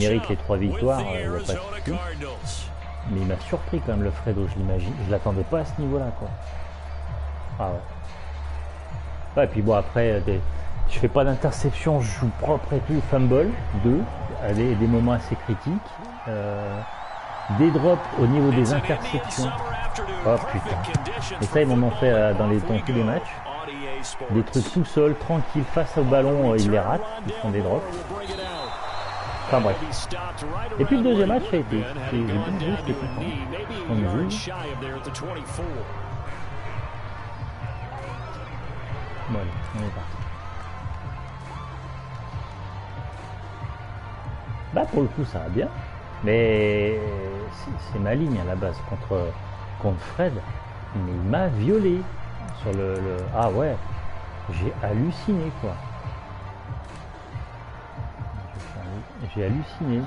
mérite les 3 victoires, il n'y a pas de souci. Mais il m'a surpris quand même le Fredo, je l'imagine. Je l'attendais pas à ce niveau-là, quoi. Ah ouais. Ouais, et puis bon, après, je fais pas d'interception, je joue propre et tout, fumble, 2, des moments assez critiques. Des drops au niveau des interceptions. Oh putain. Et ça, ils m'en ont fait dans tous les matchs. Des trucs tout seuls, tranquilles, face au ballon, ils les ratent, ils font des drops. Enfin bref. Et puis le deuxième match a été. J'ai bien joué, j'étais content. On joue. Bon allez, on est parti. Bah pour le coup ça va bien. Mais c'est ma ligne à la base contre Fred. Mais il m'a violé sur le... Ah ouais, j'ai halluciné quoi. J'ai halluciné.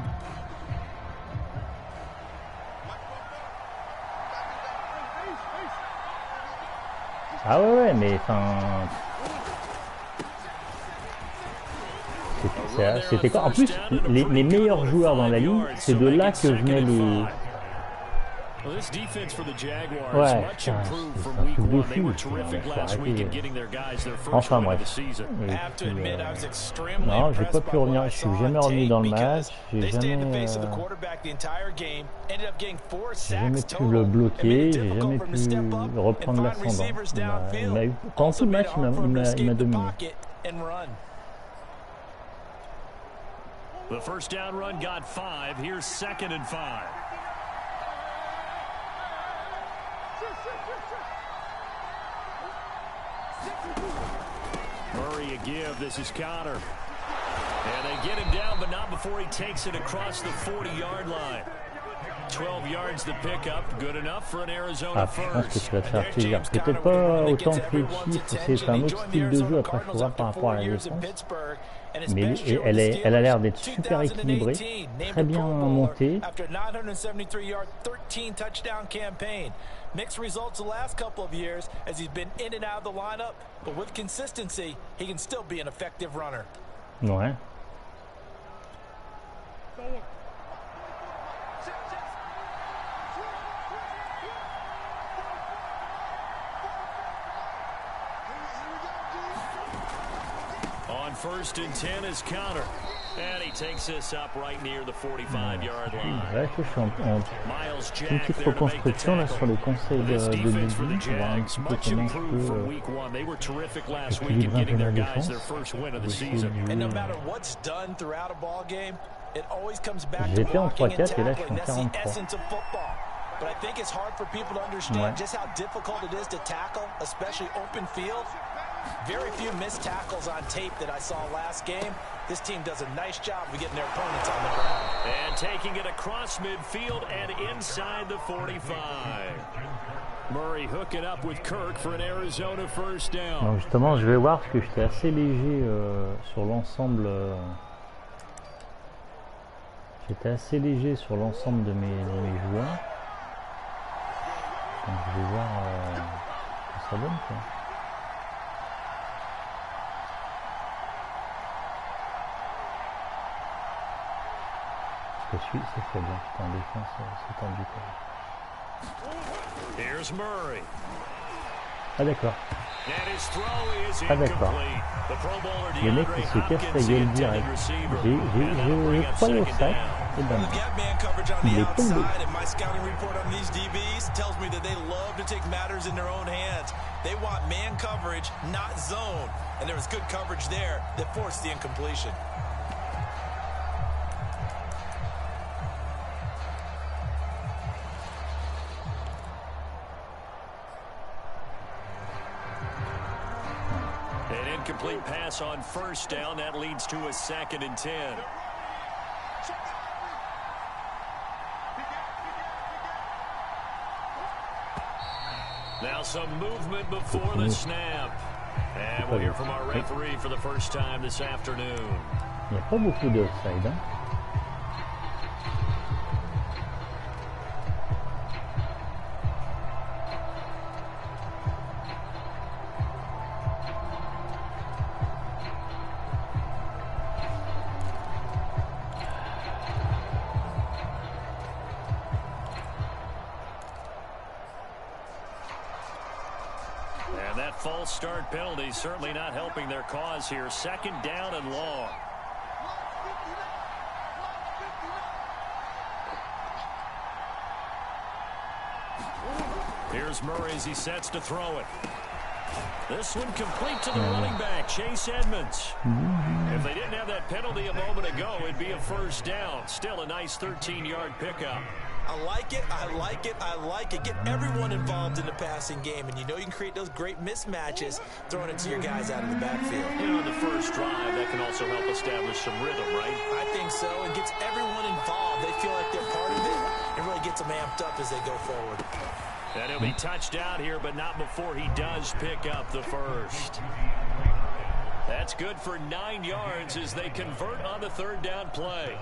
Ah ouais, mais enfin... C'était quoi? En plus, les meilleurs joueurs dans la ligne, c'est de là que venaient les... Ouais, c'est un truc de fou. Enfin bref. Non, j'ai pas pu revenir. Je suis jamais revenu dans le match. J'ai jamais pu le bloquer. J'ai jamais pu reprendre l'ascendant. Pendant tout le match, il m'a dominé. The first down run got 5. Here's 2nd and 5. Murray a give. This is Connor. And they get him down, but not before he takes it across the 40-yard line. 12 yards the pickup, good enough for an Arizona first. Je pense que tu vas te faire plaisir. Peut-être pas autant que l'équipe, c'est un autre style de jeu après il faut voir par rapport à la défense. Mais elle a l'air d'être super équilibrée, très bien montée. Mixed results the last couple of years as he's been in and out of the lineup, but with consistency, he can still be an effective runner. Ouais. On 1st and 10 is Connor. And he takes this up right near the 45-yard line. Là, je suis en une petite reconstruction là, sur les conseils de Didi, voir un petit peu comment je peux équilibrer un peu la défense. J'étais en 3-4 et là je suis en 43. But I think it's hard for people to understand just how difficult it is to tackle, especially open field. Very few missed tackles on tape that I saw last game. This team does a nice job of getting their opponents on the ground. And taking it across midfield and inside the 45. Murray hooking up with Kirk for an Arizona first down. Donc justement, je vais voir parce que j'étais assez léger sur l'ensemble. J'étais assez léger sur l'ensemble de mes joueurs. Donc je vais voir ce que ça donne quoi. Parce que c'est faible, en défense c'est tendu quoi. Here's Murray. Ah d'accord. Ah d'accord. Le mec il se casse la gueule direct. J'ai croyé au sac. Et ben il est tombé. They want man coverage, not zone. And there was good coverage there that forced the incompletion. An incomplete pass on first down. That leads to a 2nd and 10. Now some movement before the snap. And we'll hear from our referee for the first time this afternoon. Il n'y a pas beaucoup d'offside, hein. That false start penalty certainly not helping their cause here. Second down and long. Here's Murray as he sets to throw it. This one complete to the running back, Chase Edmonds. If they didn't have that penalty a moment ago, it'd be a first down. Still a nice 13-yard pickup. I like it, I like it, I like it. Get everyone involved in the passing game, and you know you can create those great mismatches throwing it to your guys out of the backfield. You know, in the first drive, that can also help establish some rhythm, right? I think so. It gets everyone involved. They feel like they're part of it. It really gets them amped up as they go forward. And he'll be touched out here, but not before he does pick up the first. That's good for 9 yards as they convert on the third down play.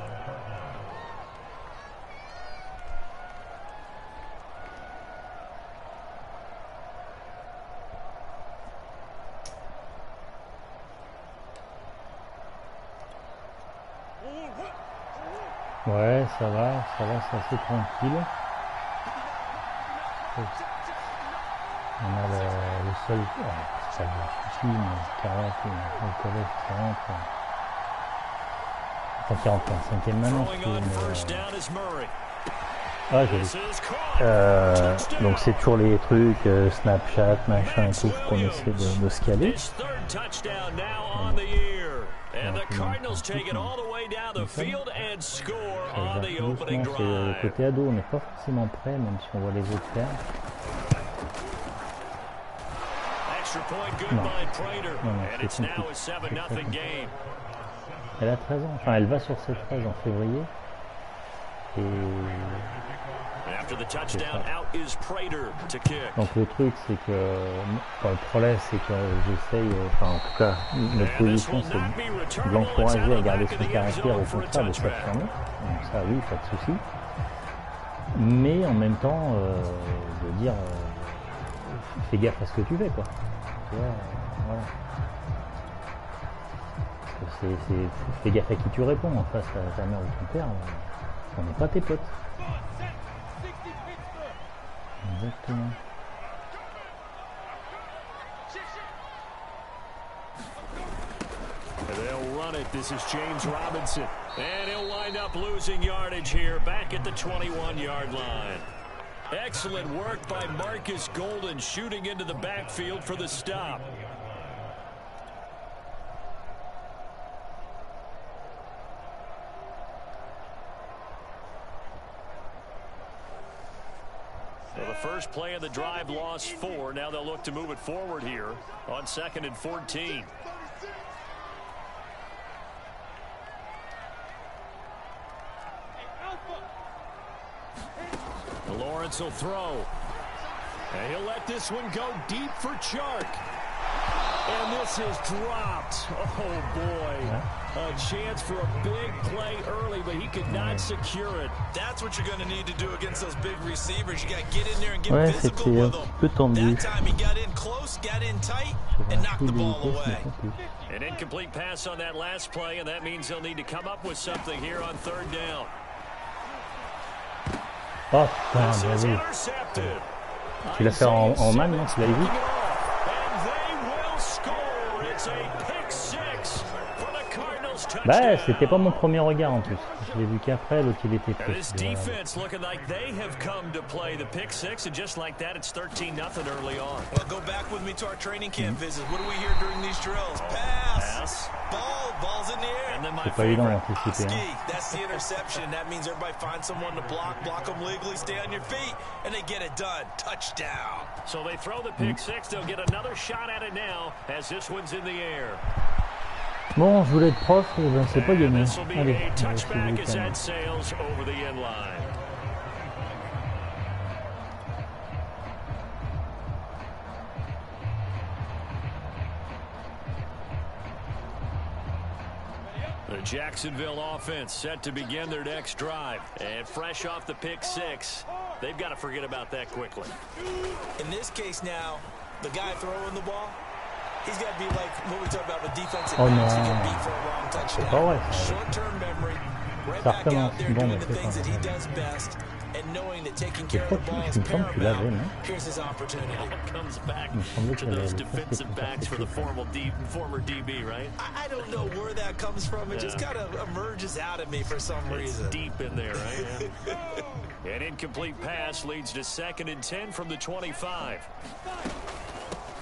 Ouais, ça va, c'est assez tranquille. On a le seul... c'est pas le souci, mais 40, le collège qui rentre. Enfin, qui rentre en cinquième maintenant. Ah, joli. Donc c'est toujours les trucs, Snapchat, machin et tout, qu'on essaie de se caler. And the Cardinals take it all the way down the field and score on the opening drive. Le côté ado, on n'est pas forcément prêt, même si on voit les autres faire. Extra point good by Prater, and it's now a 7-0 game. Elle a 13 ans, enfin elle va sur ses 13 en février. Et after the touchdown, out is Prater to kick. Donc le truc c'est que, le problème c'est que j'essaye, enfin en tout cas notre position c'est de l'encourager à garder son caractère, au contraire de s'affirmer. Donc ça oui, pas de souci. Mais en même temps, de dire, fais gaffe à ce que tu fais quoi. Tu vois, voilà. Parce que fais gaffe à qui tu réponds en face à ta mère ou ton père, on n'est pas tes potes. Exactement. They'll run it. This is James Robinson. And he'll wind up losing yardage here back at the 21-yard line. Excellent work by Marcus Golden shooting into the backfield for the stop. Well, the first play of the drive lost 4. Now they'll look to move it forward here on 2nd and 14. Lawrence will throw. And he'll let this one go deep for Chark. And this is dropped. Oh, boy. A chance for a big play early, but he could not secure it. That's what you're going to need to do against those big receivers. You got to get in there and get physical with them. That time he got in close, got in tight, and knocked the ball away. An incomplete pass on that last play, and that means they'll need to come up with something here on third down. Oh putain, bien vu. Tu l'as fait en man, non? Tu l'avais vu? Bah, c'était pas mon premier regard en plus. Je l'ai vu qu'après, l'autre il était pris. This defense looking like they have come to play the pick six, and just like that, it's 13-0 early on. Well, go back with me to our training camp visit. What do we hear during these drills? Pass. Ball's in the air. And then my pas évident d'anticiper. That's the interception. That means everybody finds someone to block them legally, stay on your feet, and they get it done. Touchdown. So they throw the pick six. They'll get another shot at it now as this one's in the air. Bon, je voulais être prof, et ben c'est pas gagné. Allez, touchback as that sails over the end line. The Jacksonville offense set to begin their next drive. And fresh off the pick six, they've got to forget about that quickly. In this case now, the guy throwing the ball, he's got to be like what we talk about with defensive backs. He can beat for a long touchdown. Short-term memory, right back out there doing the things that he does best. and knowing that taking care of the ball is paramount. Here's his opportunity. Comes back to those defensive backs for the former DB, right? I don't know where that comes from. It just kind of emerges out of me for some reason. Deep in there, right? Yeah. An incomplete pass leads to 2nd and 10 from the 25.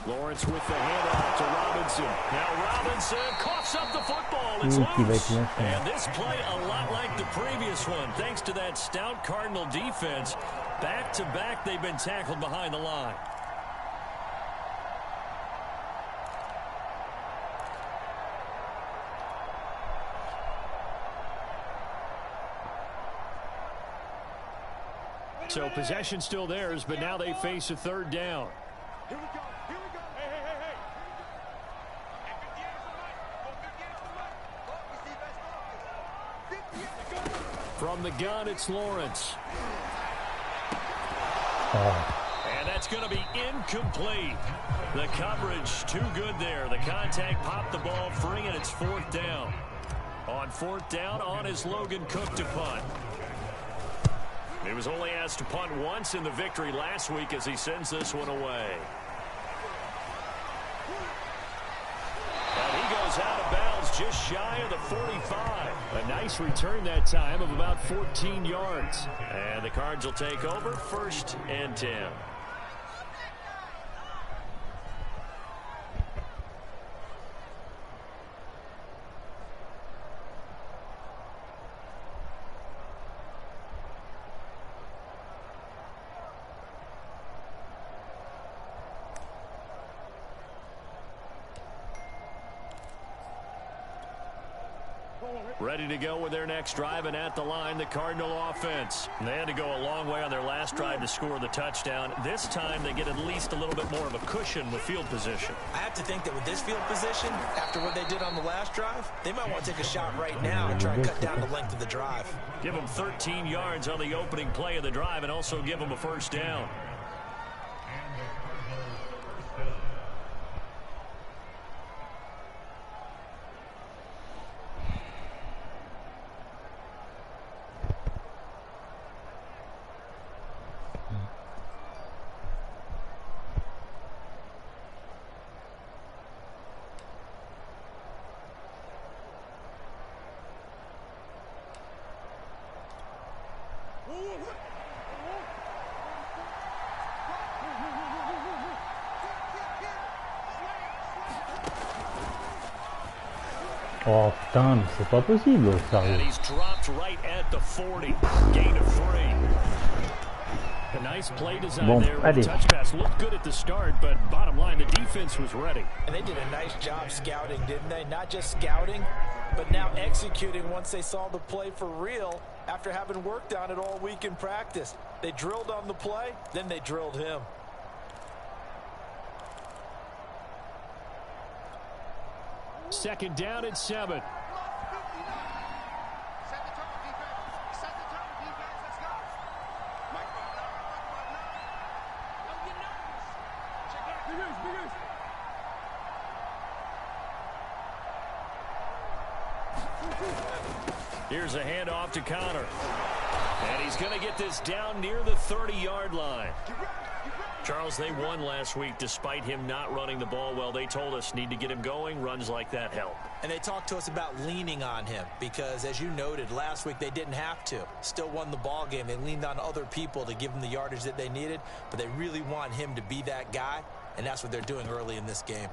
Lawrence with the handoff to Robinson. Now Robinson coughs up the football. It's loose. And this play a lot like the previous one. Thanks to that stout Cardinal defense. Back-to-back, they've been tackled behind the line. So possession still theirs, but now they face a 3rd down. Here we go. From the gun, it's Lawrence. And that's going to be incomplete. The coverage too good there. The contact popped the ball free, and it's 4th down. On 4th down, on is Logan Cook to punt. He was only asked to punt once in the victory last week as he sends this one away. And he goes out of bounds just shy of the 45. A nice return that time of about 14 yards. And the Cards will take over 1st and 10. Ready to go with their next drive, and at the line, the Cardinal offense. And they had to go a long way on their last drive to score the touchdown. This time, they get at least a little bit more of a cushion with field position. I have to think that with this field position, after what they did on the last drive, they might want to take a shot right now and try to cut down the length of the drive. Give them 13 yards on the opening play of the drive and also give them a 1st down. Oh putain, mais c'est pas possible, sérieux. And he's dropped right at the 40. Gain of 3. A nice play design there. The touch pass looked good at the start, but bottom line, the defense was ready. And they did a nice job scouting, didn't they? Not just scouting, but now executing once they saw the play for real after having worked on it all week in practice. They drilled on the play, then they drilled him. Second down and 7. Here's a handoff to Connor. And he's going to get this down near the 30-yard line. Charles, they won last week despite him not running the ball well. They told us need to get him going. Runs like that help. And they talked to us about leaning on him because, as you noted, last week they didn't have to. Still won the ball game. They leaned on other people to give them the yardage that they needed, but they really want him to be that guy, and that's what they're doing early in this game.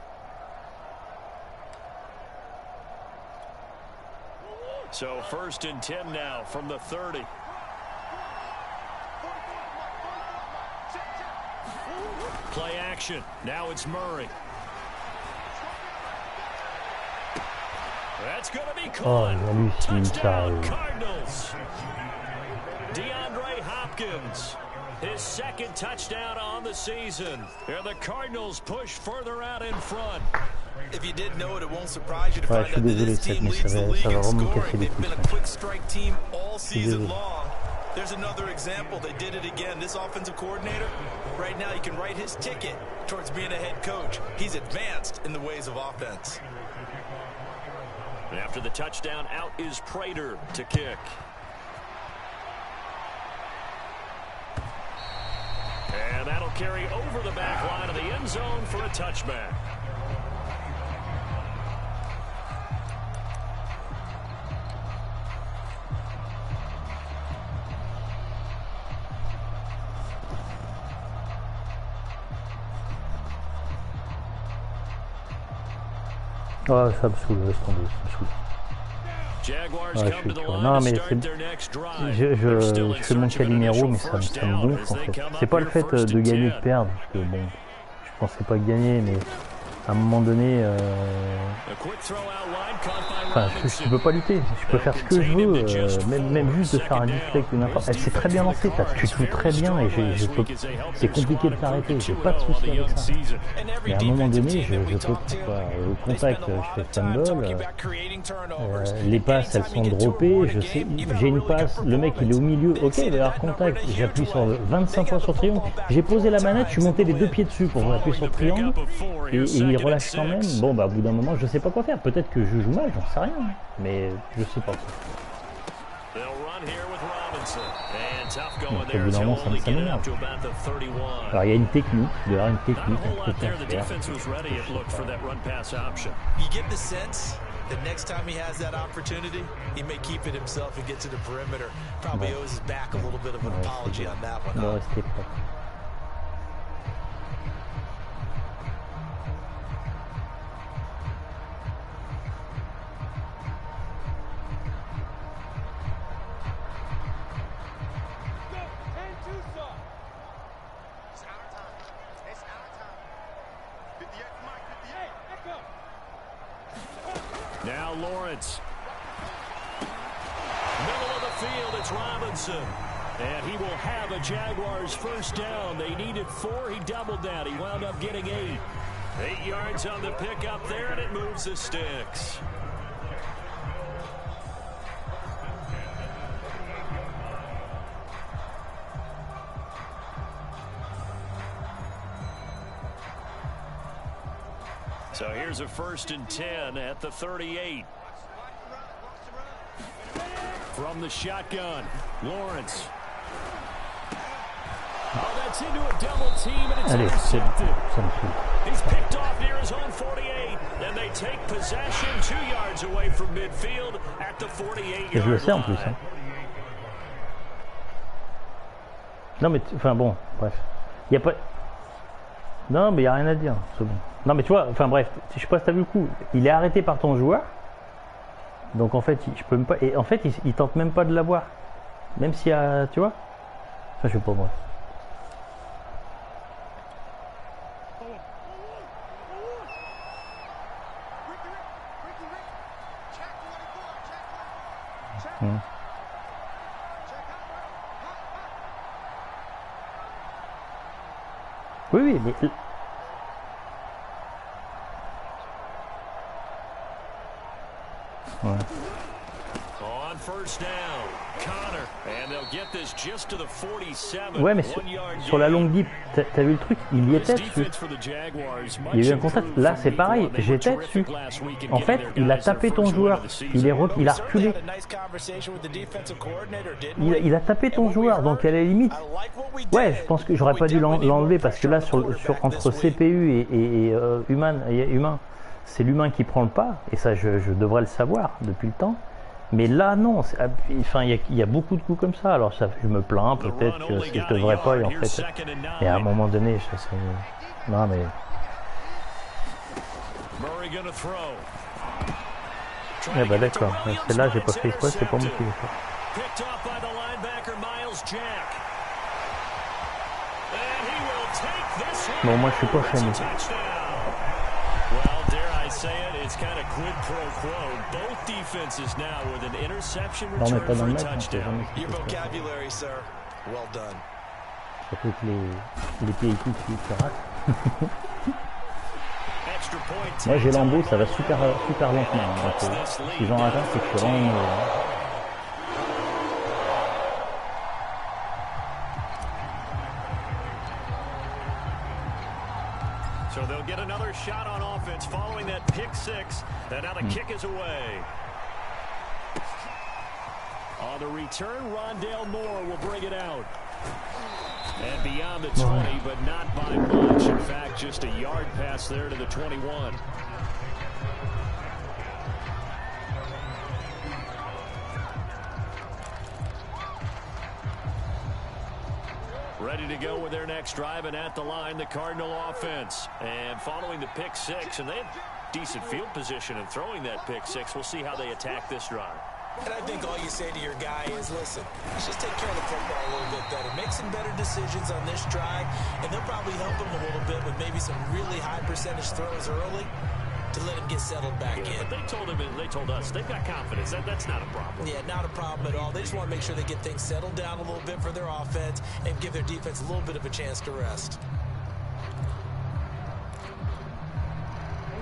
So 1st and 10 now from the 30. Play action. Now it's Murray. That's going to be caught. Touchdown, Cardinals. DeAndre Hopkins. His 2nd touchdown on the season. And the Cardinals push further out in front. If you didn't know it, it won't surprise you to find out that this team leads the league in scoring. They've been a quick strike team all season long. There's another example. They did it again. This offensive coordinator, right now you can write his ticket towards being a head coach. He's advanced in the ways of offense. And after the touchdown, out is Prater to kick. And that'll carry over the back line of the end zone for a touchback. Oh, ça me saoule, laisse tomber, ça me saoule. Non mais je fais mon Calimero, mais ça me gonfle en fait. C'est pas le fait de gagner ou de perdre, parce que bon, je pensais pas gagner, mais à un moment donné, enfin, je peux pas lutter, je peux faire ce que je veux, même juste de faire un deflect ou n'importe. Elle s'est très bien lancée, tu te fous très bien et c'est compliqué de t'arrêter, j'ai pas de souci avec ça. Mais à un moment donné, je peux pas. Au contact, je fais fumble, les passes elles sont droppées, je sais, j'ai une passe, le mec il est au milieu, ok il va y avoir contact, j'appuie sur 25 fois sur triangle, j'ai posé la manette, je suis monté les deux pieds dessus pour appuyer sur triangle et il relâche quand même. Bon bah au bout d'un moment je sais pas quoi faire, peut-être que je joue mal, j'en sais rien, mais je sais pas. Donc au bout d'un moment ça m'énerve. Alors il y a une technique, il doit y avoir une technique, un truc à faire. The next time he has that opportunity, he may keep it himself and get to the perimeter. Probably owes his back a little bit of an apology on that one. Bon, restez prêts. Now Lawrence. Middle of the field, it's Robinson. And he will have a Jaguars first down. They needed 4, he doubled that. He wound up getting 8. 8 yards on the pickup there, and it moves the sticks. So here's a 1st and 10 at the 38. From the shotgun, Lawrence. Oh, that's into a double team, and it's intercepted. He's picked off near his own 48, and they take possession 2 yards away from midfield at the 48-yard line. Hein. Non mais, enfin bon, bref. Il y a pas... Non mais il n'y a rien à dire, c'est bon. Non mais tu vois, enfin bref, je sais pas si t'as vu le coup, il est arrêté par ton joueur, donc en fait je peux même pas, et en fait il tente même pas de l'avoir, même s'il y a, tu vois, enfin je sais pas moi. Oui, mais... Ouais. Ouais, mais sur la longue dip, t'as vu le truc, il y était dessus. Il y a eu un contact. Là, c'est pareil, j'étais dessus. En fait, il a tapé ton joueur. Il a reculé. Il a tapé ton joueur, donc à la limite. Ouais, je pense que j'aurais pas dû l'enlever parce que là, entre CPU et humain, c'est l'humain qui prend le pas, et ça, je devrais le savoir depuis le temps. Mais là, non. Enfin, il y a beaucoup de coups comme ça. Alors, ça, je me plains peut-être que je devrais pas. Et en fait, et à un moment donné, non, mais. Eh ben d'accord. Celle-là, j'ai pas fait exprès. C'est pas moi qui l'ai fait. Bon, moi, je suis pas fan. It's kind of quid pro quo. Both defenses now with an interception Non, mais pas return dans for le a match, touchdown. Your vocabulary, sir. Well done. Surtout que les pieds écoutes qui ratent. Moi j'ai l'embout, ça va super lentement. Donc, si j'en rate un, c'est que je suis vraiment mauvais. So they'll get another shot on offense following that pick six. And now the kick is away. On the return, Rondale Moore will bring it out. And beyond the 20, but not by much. In fact, just a yard pass there to the 21. Ready to go with their next drive, and at the line, the Cardinal offense. And following the pick six, and they have decent field position in throwing that pick six. We'll see how they attack this drive. And I think all you say to your guy is, listen, let's just take care of the football a little bit better. Make some better decisions on this drive, and they'll probably help him a little bit with maybe some really high percentage throws early to let him get settled back in. But they told us they've got confidence. That's not a problem. Yeah, not a problem at all. They just want to make sure they get things settled down a little bit for their offense and give their defense a little bit of a chance to rest.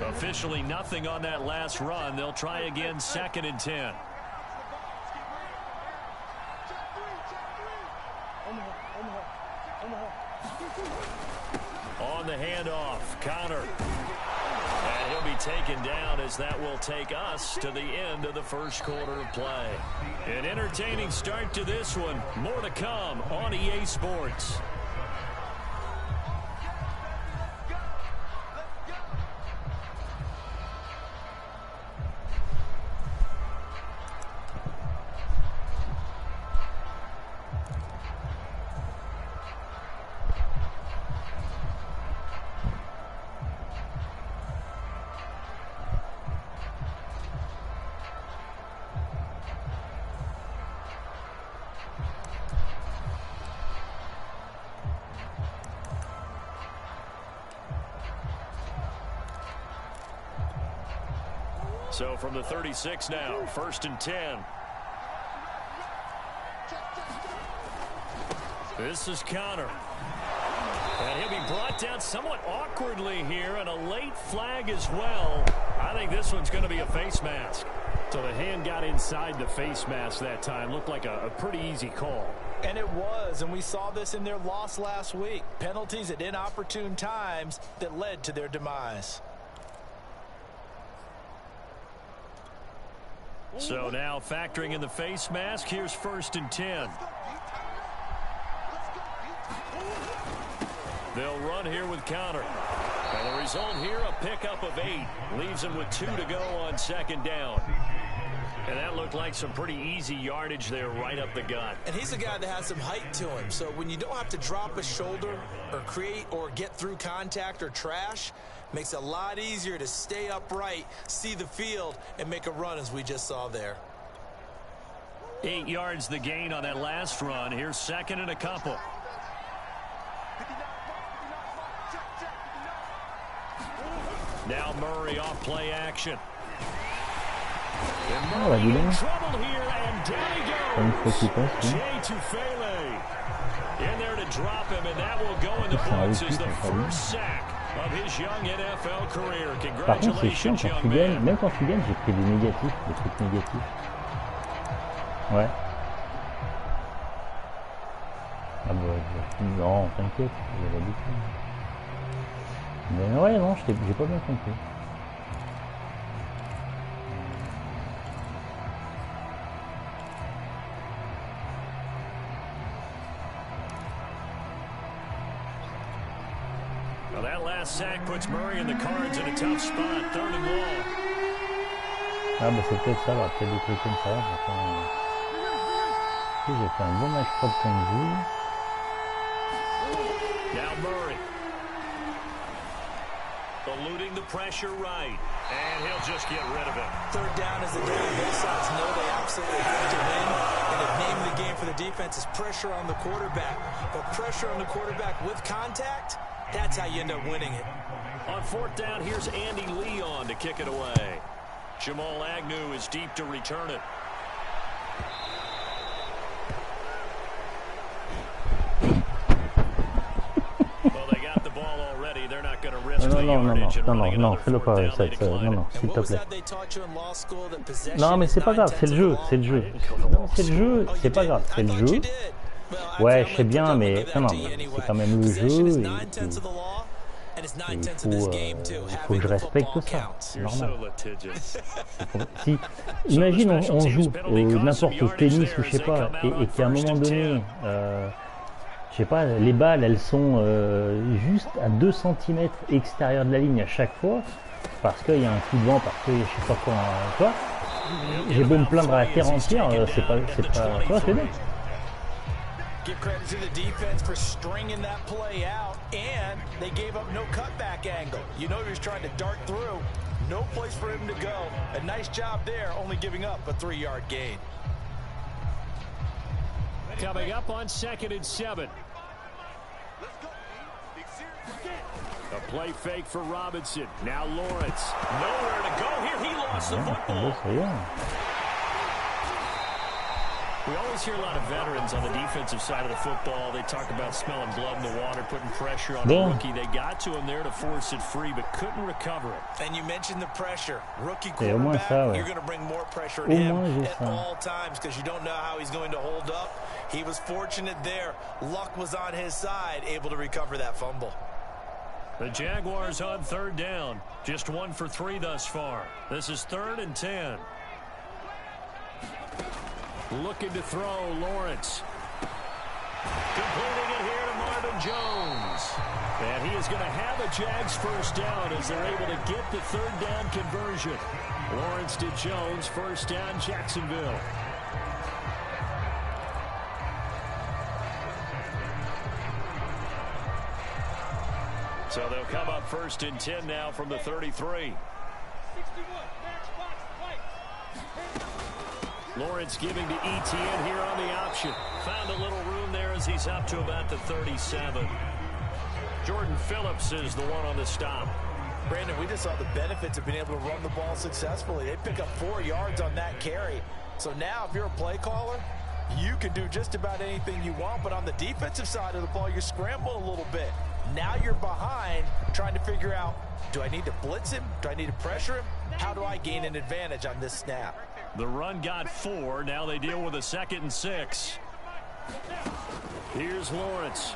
Officially nothing on that last run. They'll try again, 2nd and 10. On the handoff, Connor. And he'll be taken down as that will take us to the end of the first quarter of play. An entertaining start to this one. More to come on EA Sports. So from the 36 now, 1st and 10. This is Connor. And he'll be brought down somewhat awkwardly here, and a late flag as well. I think this one's going to be a face mask. So the hand got inside the face mask that time. Looked like a pretty easy call. And it was, and we saw this in their loss last week. Penalties at inopportune times that led to their demise. So now factoring in the face mask, here's 1st and 10. They'll run here with Connor. And the result here, a pickup of 8. Leaves them with 2 to go on 2nd down. And that looked like some pretty easy yardage there right up the gut. And he's a guy that has some height to him. So when you don't have to drop a shoulder or create or get through contact or trash, makes it a lot easier to stay upright, see the field, and make a run as we just saw there. 8 yards the gain on that last run. Here's 2nd and a couple. Now Murray off play action. And Murray in trouble here, and down he goes. Jay Tufele in there to drop him, and that will go in the books as the first sack of his young NFL career. Par contre, c'est chiant quand tu gagnes. Même quand tu gagnes, j'ai pris des négatifs, des trucs négatifs. Ouais. Ah bah, non, t'inquiète, j'ai l'habitude. Mais ouais, non, j'ai pas bien compris. Well, that last sack puts Murray and the Cards in a tough spot, 3rd and long. Ah bah c'est peut-être ça, va peut-être des trucs comme ça. J'ai fait un bon match propre contre vous. Now Murray. Eluding the pressure right. And he'll just get rid of it. 3rd down is the down. Both sides know they absolutely have to win. And the name of the game for the defense is pressure on the quarterback. But pressure on the quarterback with contact, that's how you end up winning it. On 4th down, here's Andy Leon to kick it away. Jamal Agnew is deep to return it. Well, they got the ball already. They're not going to risk the yardage and running another 4th down. Non, s'il te plaît. Non, mais c'est pas grave, c'est le jeu, c'est le jeu. C'est le jeu, c'est pas grave, c'est le jeu. Ouais, je sais bien, mais non, c'est quand même le jeu. Il faut que je respecte ça, c'est normal. Si, imagine on joue n'importe au tennis ou je sais pas, et qu'à un moment donné, Je sais pas, les balles, elles sont juste à 2 cm extérieur de la ligne à chaque fois, parce qu'il y a un coup de vent, parce que je sais pas quoi, tu vois. J'ai beau me plaindre à la terre entière, c'est pas, tu vois, c'est bien. Give credit to the defense for stringing that play out, and they gave up no cutback angle. You know he was trying to dart through. No place for him to go. A nice job there, only giving up a 3-yard gain. Coming up on 2nd and 7. A play fake for Robinson. Now Lawrence. Nowhere to go here. He lost the football. We always hear a lot of veterans on the defensive side of the football. They talk about smelling blood in the water, putting pressure on a rookie. They got to him there to force it free, but couldn't recover it. And you mentioned the pressure. Rookie quarterback, you're going to bring more pressure on him at all times because you don't know how he's going to hold up. He was fortunate there. Luck was on his side, able to recover that fumble. The Jaguars on 3rd down. Just 1 for 3 thus far. This is 3rd and 10. Looking to throw, Lawrence. Completing it here to Marvin Jones. And he is going to have a Jags first down as they're able to get the 3rd down conversion. Lawrence to Jones, first down, Jacksonville. So they'll come up 1st and 10 now from the 33. Lawrence giving to ETN here on the option. Found a little room there as he's up to about the 37. Jordan Phillips is the one on the stop. Brandon, we just saw the benefits of being able to run the ball successfully. They pick up 4 yards on that carry. So now if you're a play caller, you can do just about anything you want. But on the defensive side of the ball, you're scrambling a little bit. Now you're behind trying to figure out, do I need to blitz him? Do I need to pressure him? How do I gain an advantage on this snap? The run got 4. Now they deal with a 2nd and 6. Here's Lawrence.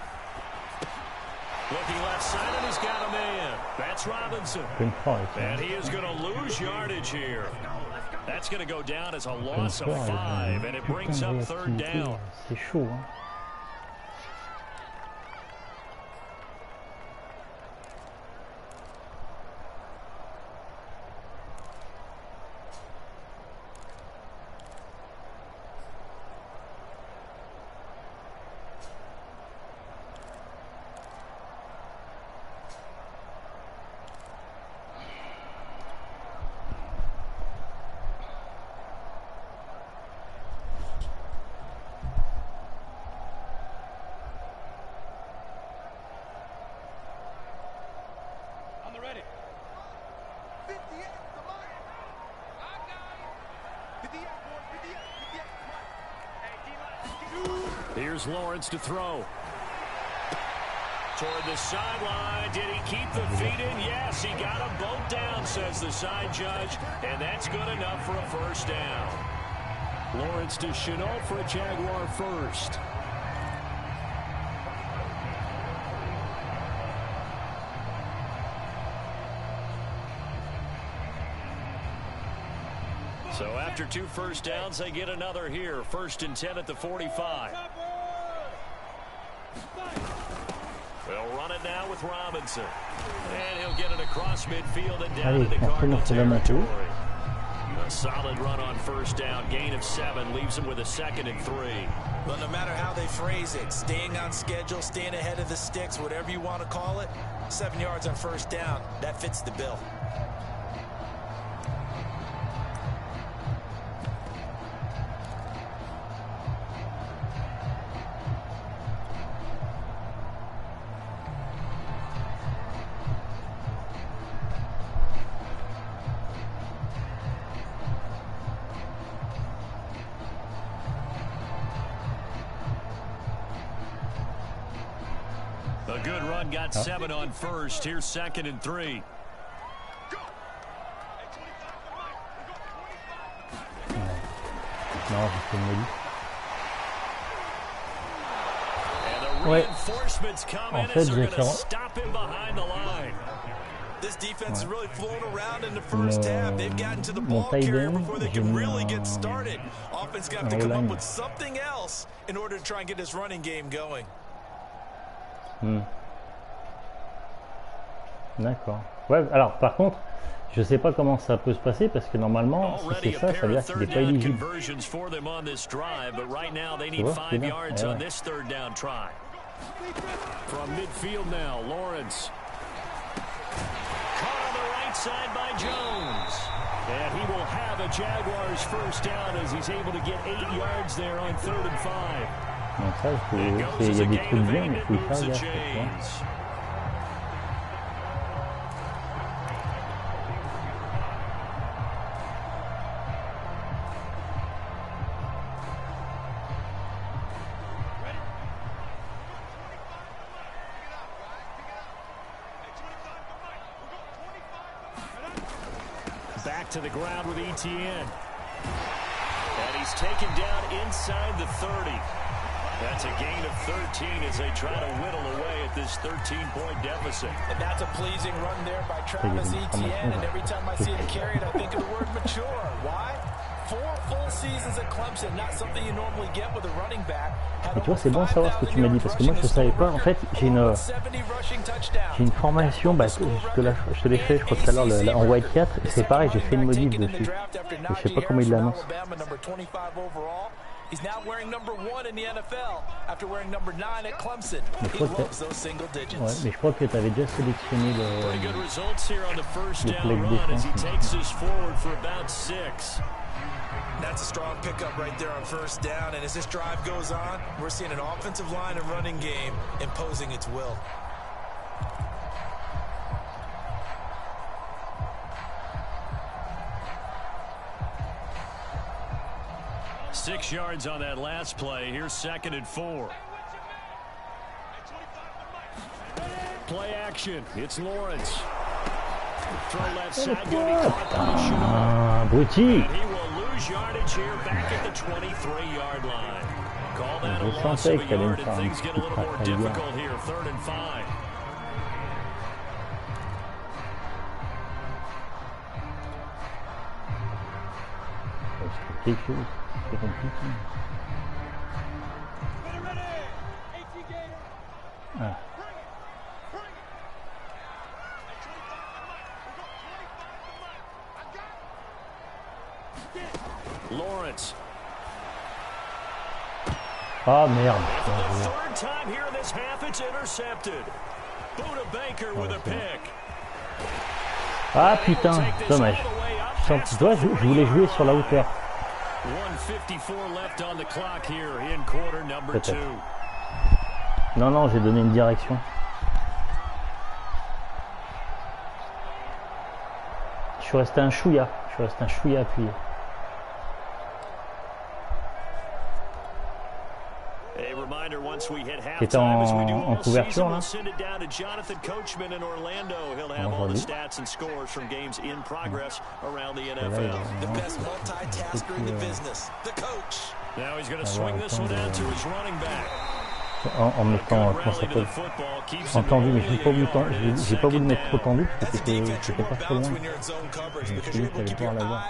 Looking left side, and he's got a man. That's Robinson. And he is going to lose yardage here. That's going to go down as a loss of 5, and it brings up 3rd down. C'est chaud, hein. Here's Lawrence to throw. Toward the sideline. Did he keep the feet in? Yes, he got them both down, says the side judge. And that's good enough for a first down. Lawrence to Chenault for a Jaguar first. So after 2 first downs, they get another here. 1st and 10 at the 45. They'll run it now with Robinson. And he'll get it across midfield and down to the Cardinal territory. A solid run on first down. Gain of 7 leaves him with a 2nd and 3. But no matter how they phrase it, staying on schedule, staying ahead of the sticks, whatever you want to call it, 7 yards on first down, that fits the bill. A good run, got 7 on first. Here's 2nd and 3. And the reinforcements come in as they're going to stop him behind the line. This defense is really flown around in the first half. They've gotten to the ball carrier before they can really get started. Offense got to come up with something else in order to try and get this running game going. D'accord. Ouais, alors par contre, je sais pas comment ça peut se passer parce que normalement, si c'est ça, ça veut dire qu'il n'est pas éligible. Tu vois, c'est bien. From midfield now, Lawrence. Caught on the right side by Jones. And he will have a Jaguars first down as he's able to get 8 yards there on 3rd and 5. Donc ça, il y a des trucs bien, mais il faut y faire gaffe. Back to the ground with ETN. And he's taken down inside the 30. That's a gain of 13 as they try to whittle away at this 13-point deficit. And that's a pleasing run there by Travis Etienne. And every time I see him carry it, I think of the word mature. Why? 4 full seasons at Clemson, not something you normally get with a running back. Et tu vois, c'est bon de savoir ce que tu m'as dit parce que moi je ne savais pas. En fait, j'ai une formation, bah, je te l'ai fait, je crois tout à l'heure, en White 4, et c'est pareil, j'ai fait une modif dessus. Et je sais pas comment il l'annonce. He's now wearing number 1 in the NFL after wearing number 9 at Clemson. He loves those single digits. Ouais, mais je crois que tu avais déjà sélectionné le play de défense. That's a strong pickup right there on first down. And as this drive goes on, we're seeing an offensive line and running game imposing its will. Six yards on that last play. Here's 2nd and 4. Play action. It's Lawrence. Throw left side. Brutti. He will lose yardage here back at the 23-yard line. Call that a loss of a yard, and things get a little more difficult here. 3rd and 5. Quelque chose. C'est compliqué. Ah. Lawrence. Ah merde. For the 3rd time here in this half, it's intercepted. Buda Baker with a pick. Ah putain, dommage. Tu vois, je voulais jouer sur la hauteur. 1:54 left on the clock here in quarter number 2. Non, non, j'ai donné une direction. Je suis resté un chouïa. Appuyé. Qui était en couverture là. En mettant, comment ça s'appelle, en tendu, mais j'ai pas voulu mettre trop tendu parce que c'était pas trop loin. Je me suis dit que t'allais pouvoir l'avoir.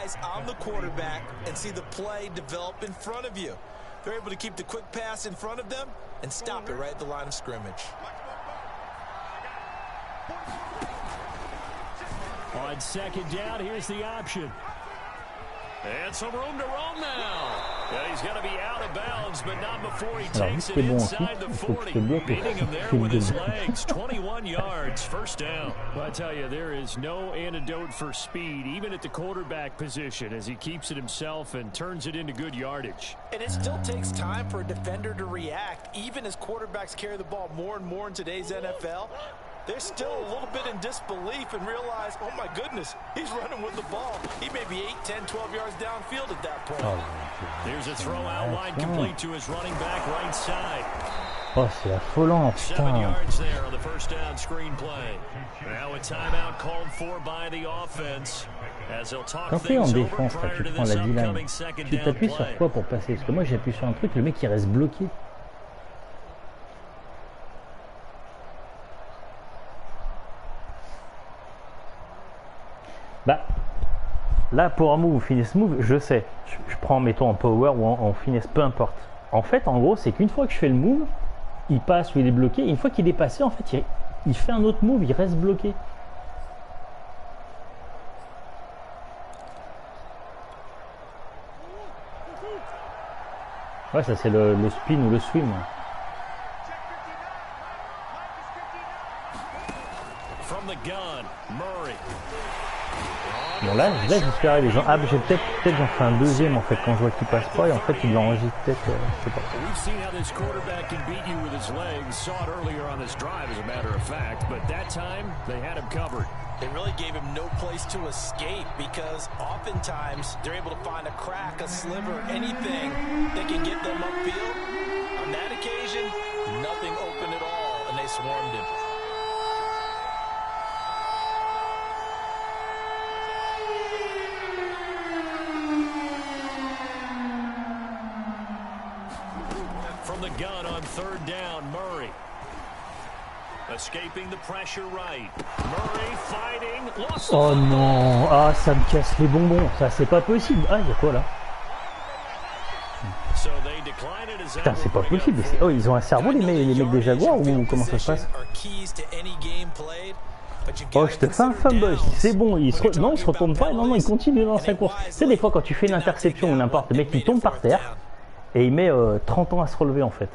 They're able to keep the quick pass in front of them and stop it right at the line of scrimmage. On 2nd down, here's the option. And some room to roam now. Yeah, he's going to be out of bounds, but not before he takes it inside the 40. Beating him there with his legs. 21 yards, first down. Well, I tell you, there is no antidote for speed, even at the quarterback position, as he keeps it himself and turns it into good yardage. And it still takes time for a defender to react, even as quarterbacks carry the ball more and more in today's NFL. They're still a little bit in disbelief and realize, oh my goodness, he's running with the ball. He may be 8, 10, 12 yards downfield at that point. Here's a throw out wide complete to his running back right side. Oh, c'est affolant, 7 yards there on the first down screen play. Now a timeout called for by the offense. As they'll talk quand tu es en things over défense, là, prior tu to prends this la D-line, upcoming second tu down t'appuies sur play. quoi pour passer? Parce que moi j'appuie sur un truc, le mec il reste bloqué. Bah, là pour un move ou finesse move, je sais. Je prends, mettons, en power ou en finesse, peu importe. En fait, en gros, c'est qu'une fois que je fais le move, il passe ou il est bloqué. Et une fois qu'il est passé, en fait, il fait un autre move, il reste bloqué. Ouais, ça c'est le spin ou le swim. Bon là j'espérais les gens. Ah, j'ai peut-être j'en fais un deuxième en fait quand je vois qu'il passe pas et en fait il l'enregistre peut-être. Je sais pas. They really gave him no place to escape because oftentimes they're able to find a crack, a sliver, anything that can get them upfield. On that occasion, nothing open at all, and they swarmed him. From the gun on third down, Murray. Escaping the pressure right. Murray fighting. Oh non, ah ça me casse les bonbons, ça c'est pas possible. Ah il y a quoi là? Putain c'est pas possible. Oh ils ont un cerveau les mecs des Jaguars ou comment ça se passe? Oh je te fais un fumble, c'est bon, non il se retourne pas, non il continue dans sa course. Tu sais des fois quand tu fais une interception ou n'importe, le mec il tombe par terre et il met 30 ans à se relever en fait.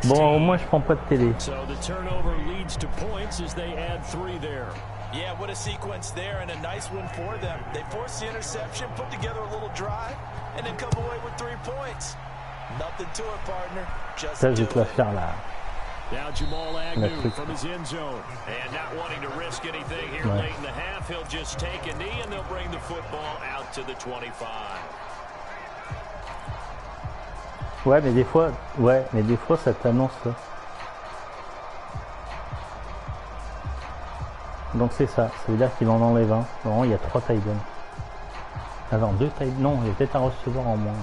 Bon, au moins je prends pas de télé. Yeah, what a sequence there and a nice one for them. They forced the interception, put together a little drive, and then come away with 3 points. Nothing to it, partner. Just ça, je vais te la faire là. Now Jamal Agnew from his end zone. And not wanting to risk anything here late in the half, he'll just take a knee and they'll bring the football out to the 25. Ouais, mais des fois ça t'annonce ça. Donc c'est ça, ça veut dire qu'il en enlève un. Normalement il y a 3 tight ends. Attends, 2 tight ends. Non, il y a peut-être un receveur en moins.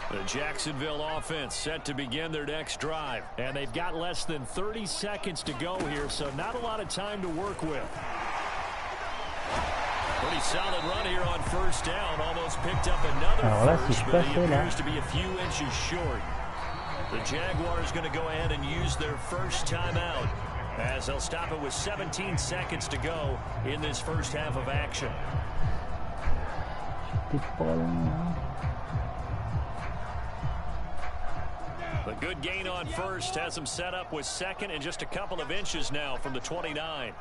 The Jacksonville offense set to begin their next drive. And they've got less than 30 seconds to go here, so not a lot of time to work with. Pretty solid run here on first down. Almost picked up another first, but he appears to be a few inches short. The Jaguars going to go ahead and use their first timeout as they'll stop it with 17 seconds to go in this first half of action. A good gain on first has them set up with second and just a couple of inches now from the 29.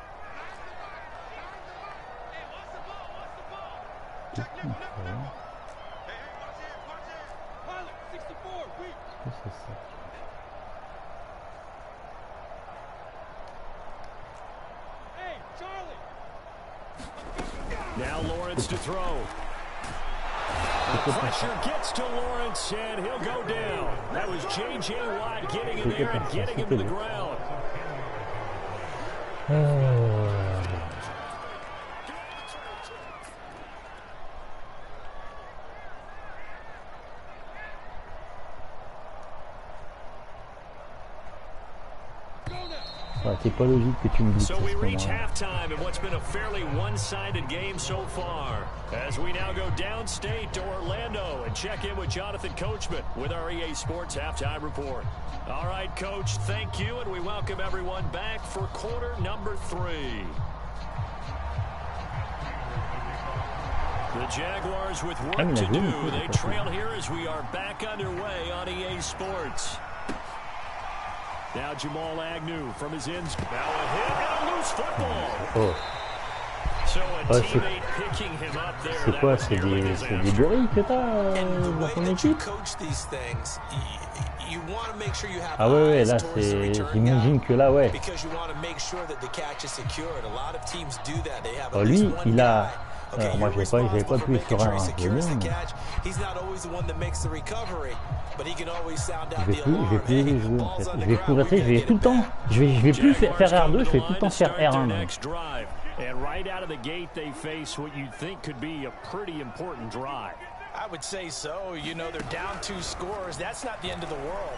Now Lawrence to throw. Pressure gets to Lawrence and he'll go down. That was J.J. Watt getting in there and getting him to the ground. C'est pas logique que tu me dises. So we reach halftime in what's been a fairly one-sided game so far. As we now go downstate to Orlando and check in with Jonathan Coachman with our EA Sports Halftime Report. All right, Coach, thank you, and we welcome everyone back for quarter number 3. The Jaguars with work to do. They trail here as we are back underway on EA Sports. Now Jamal Agnew from his ends. Now a hit and a loose football. So a teammate picking him up there. C'est quoi? C'est des gorilles que t'as dans ton équipe? Ah ouais, là c'est... J'imagine que là, ouais. Lui, il a... moi j'avais pas pu sur un je vais plus les jouer en fait. Je vais progresser, je vais tout le temps. Je vais plus faire R2, je vais tout le temps faire R1. And right out of the gate they face what you think could be a pretty important drive. I would say so. You know, they're down 2 scores. That's not the end of the world.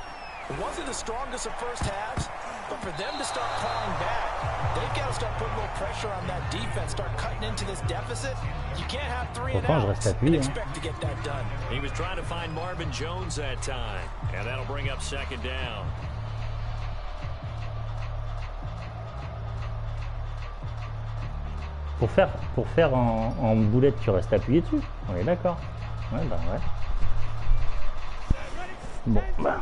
It wasn't the strongest of first halves, but for them to start clawing back, they've got to start putting a little pressure on that defense, start cutting into this deficit. You can't have 3 and outs and expect to get that done. He was trying to find Marvin Jones that time, and that'll bring up second down. Pour faire en boulette, tu restes appuyé dessus. On est d'accord. Ouais, bah ouais. Bon, bah.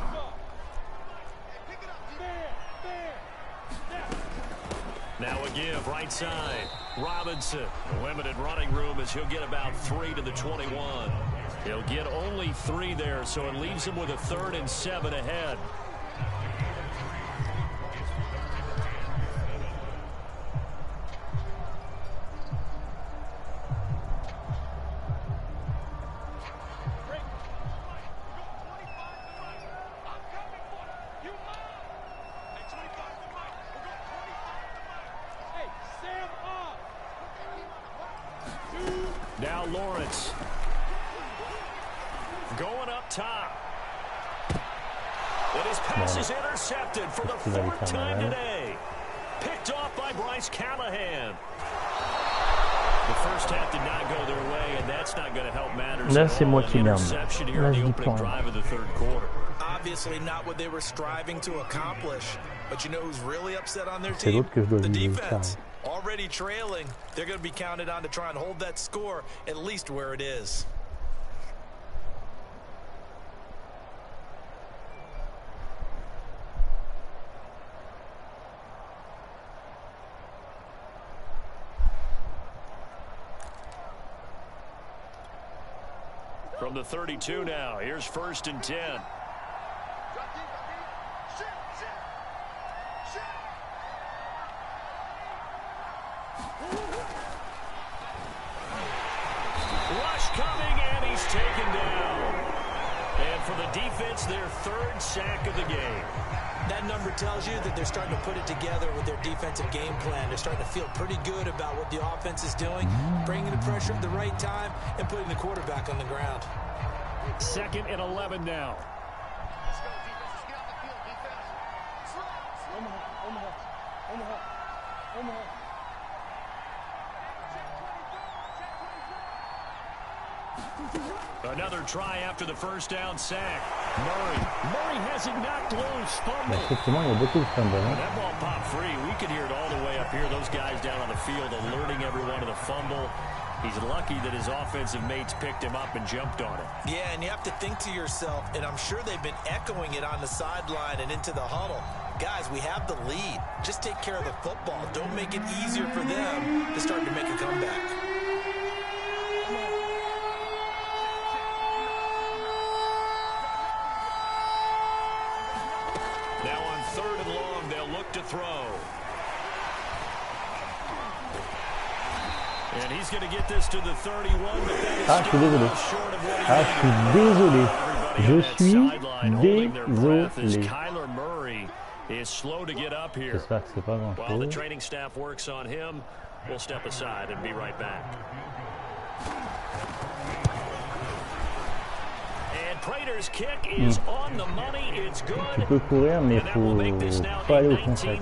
Now a give, right side. Robinson, limited running room as he'll get about 3 to the 21. He'll get only 3 there, so it leaves him with a 3rd and 7 ahead. Now Lawrence going up top. And his pass is intercepted for the 4th time today. Picked off by Bryce Callahan. The first half did not go their way, and that's not going to help matters. Là, c'est moi qui merde. Là, je dis pas. Obviously not what they were striving to accomplish. But you know who's really upset on their team? The defense. Already trailing, they're going to be counted on to try and hold that score at least where it is. From the 32 now, here's 1st and 10. Rush coming, and he's taken down. And for the defense, their 3rd sack of the game. That number tells you that they're starting to put it together with their defensive game plan. They're starting to feel pretty good about what the offense is doing, bringing the pressure at the right time, and putting the quarterback on the ground. 2nd and 11 now. Let's go, defense. Let's get out the field, defense. Omaha. Another try after the 1st down sack. Murray has it knocked loose. Fumble. That ball popped free. We could hear it all the way up here. Those guys down on the field alerting everyone to the fumble. He's lucky that his offensive mates picked him up and jumped on it. Yeah, and you have to think to yourself, and I'm sure they've been echoing it on the sideline and into the huddle. Guys, we have the lead. Just take care of the football. Don't make it easier for them to start to make a comeback. Now on 3rd and long, they'll look to throw. And he's going to get this to the 31, but that is still short of what he désolé. Kyler Murray is slow to get up here. While the training staff works on him, we'll step aside and be right back. And Prater's kick is on the money. It's good. Tu peux courir, mais il faut pas aller au contact.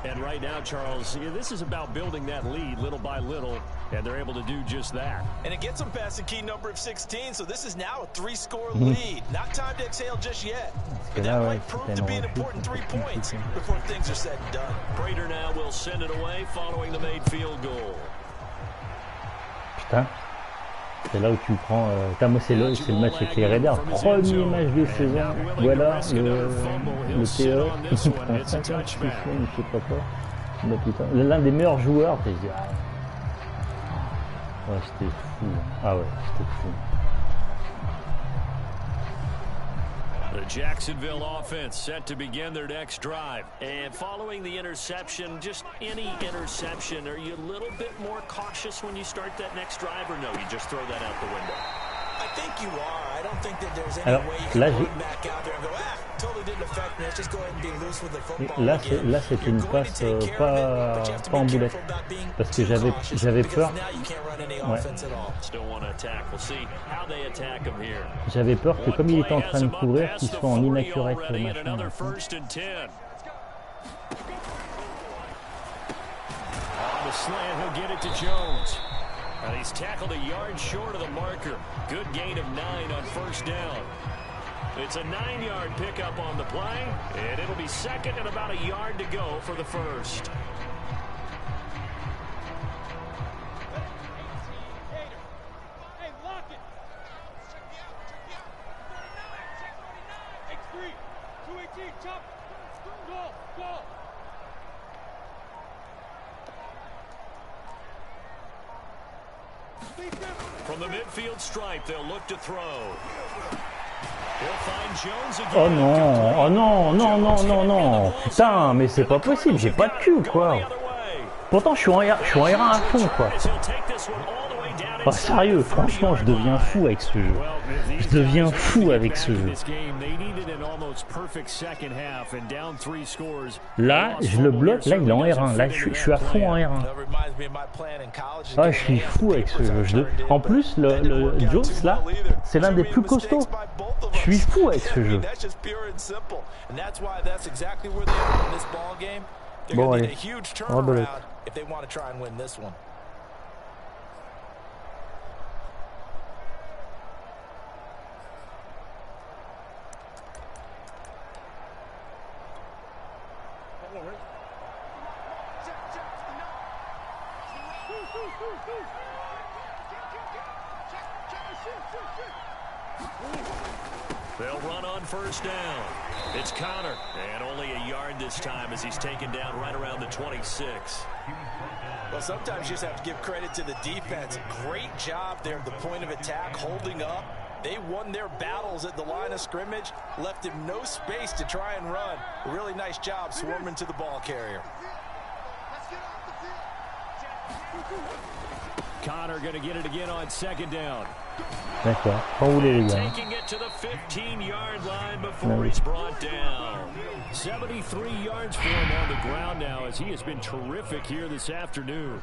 And right now, Charles, this is about building that lead little by little, and they're able to do just that. And it gets them past the key number of 16, so this is now a 3-score lead. Not time to exhale just yet. But that might prove to be an important 3 points before things are said and done. Prater now will send it away following the made field goal. Putain. C'est là où tu prends... moi, c'est le match avec les Raiders. Premier match de saison. Voilà, le TE. Il prend 50 sessions, je sais pas quoi. Mais putain, l'un des meilleurs joueurs. Je dis, ouais, c'était fou. Ah ouais, c'était fou. The Jacksonville offense set to begin their next drive. And following the interception, just any interception, are you a little bit more cautious when you start that next drive, or no, you just throw that out the window? I think you are. I don't think that there's any way you can go back out there and go, totally didn't Là, c'était une passe pas en boulette. Parce que j'avais peur. Ouais. J'avais peur que comme il était en train de courir, qu'il soit en inaccurate machin. And he's tackled a yard short of the marker. Good gain of 9 on first down. It's a 9-yard pickup on the play, and it'll be second and about a yard to go for the first. Hey, lock it. Check me out. 3, 218, chop. Go. From the midfield stripe, they'll look to throw. He'll find Jones again. Oh non. Putain, mais c'est pas possible, j'ai pas de cul, quoi. Pourtant, je suis en R1 à fond, quoi. Oh, sérieux, franchement, je deviens fou avec ce jeu. Je deviens fou avec ce jeu. Là, je le bloque, là, il est en R1. Là, je suis à fond en R1. Ah, je suis fou avec ce jeu. En plus, le Jones, là, c'est l'un des plus costauds. Je suis fou avec ce jeu. Bon, allez, rebelote. They'll run on first down. It's Connor, and only a yard this time as he's taken down right around the 26. Well, sometimes you just have to give credit to the defense. Great job there at the point of attack, holding up. They won their battles at the line of scrimmage, left him no space to try and run. A really nice job swarming to the ball carrier. Connor going to get it again on second down. D'accord, enroulez les gars. Taking it to the 15-yard line before he's brought down. 73 yards for him on the ground now as he has been terrific here this afternoon.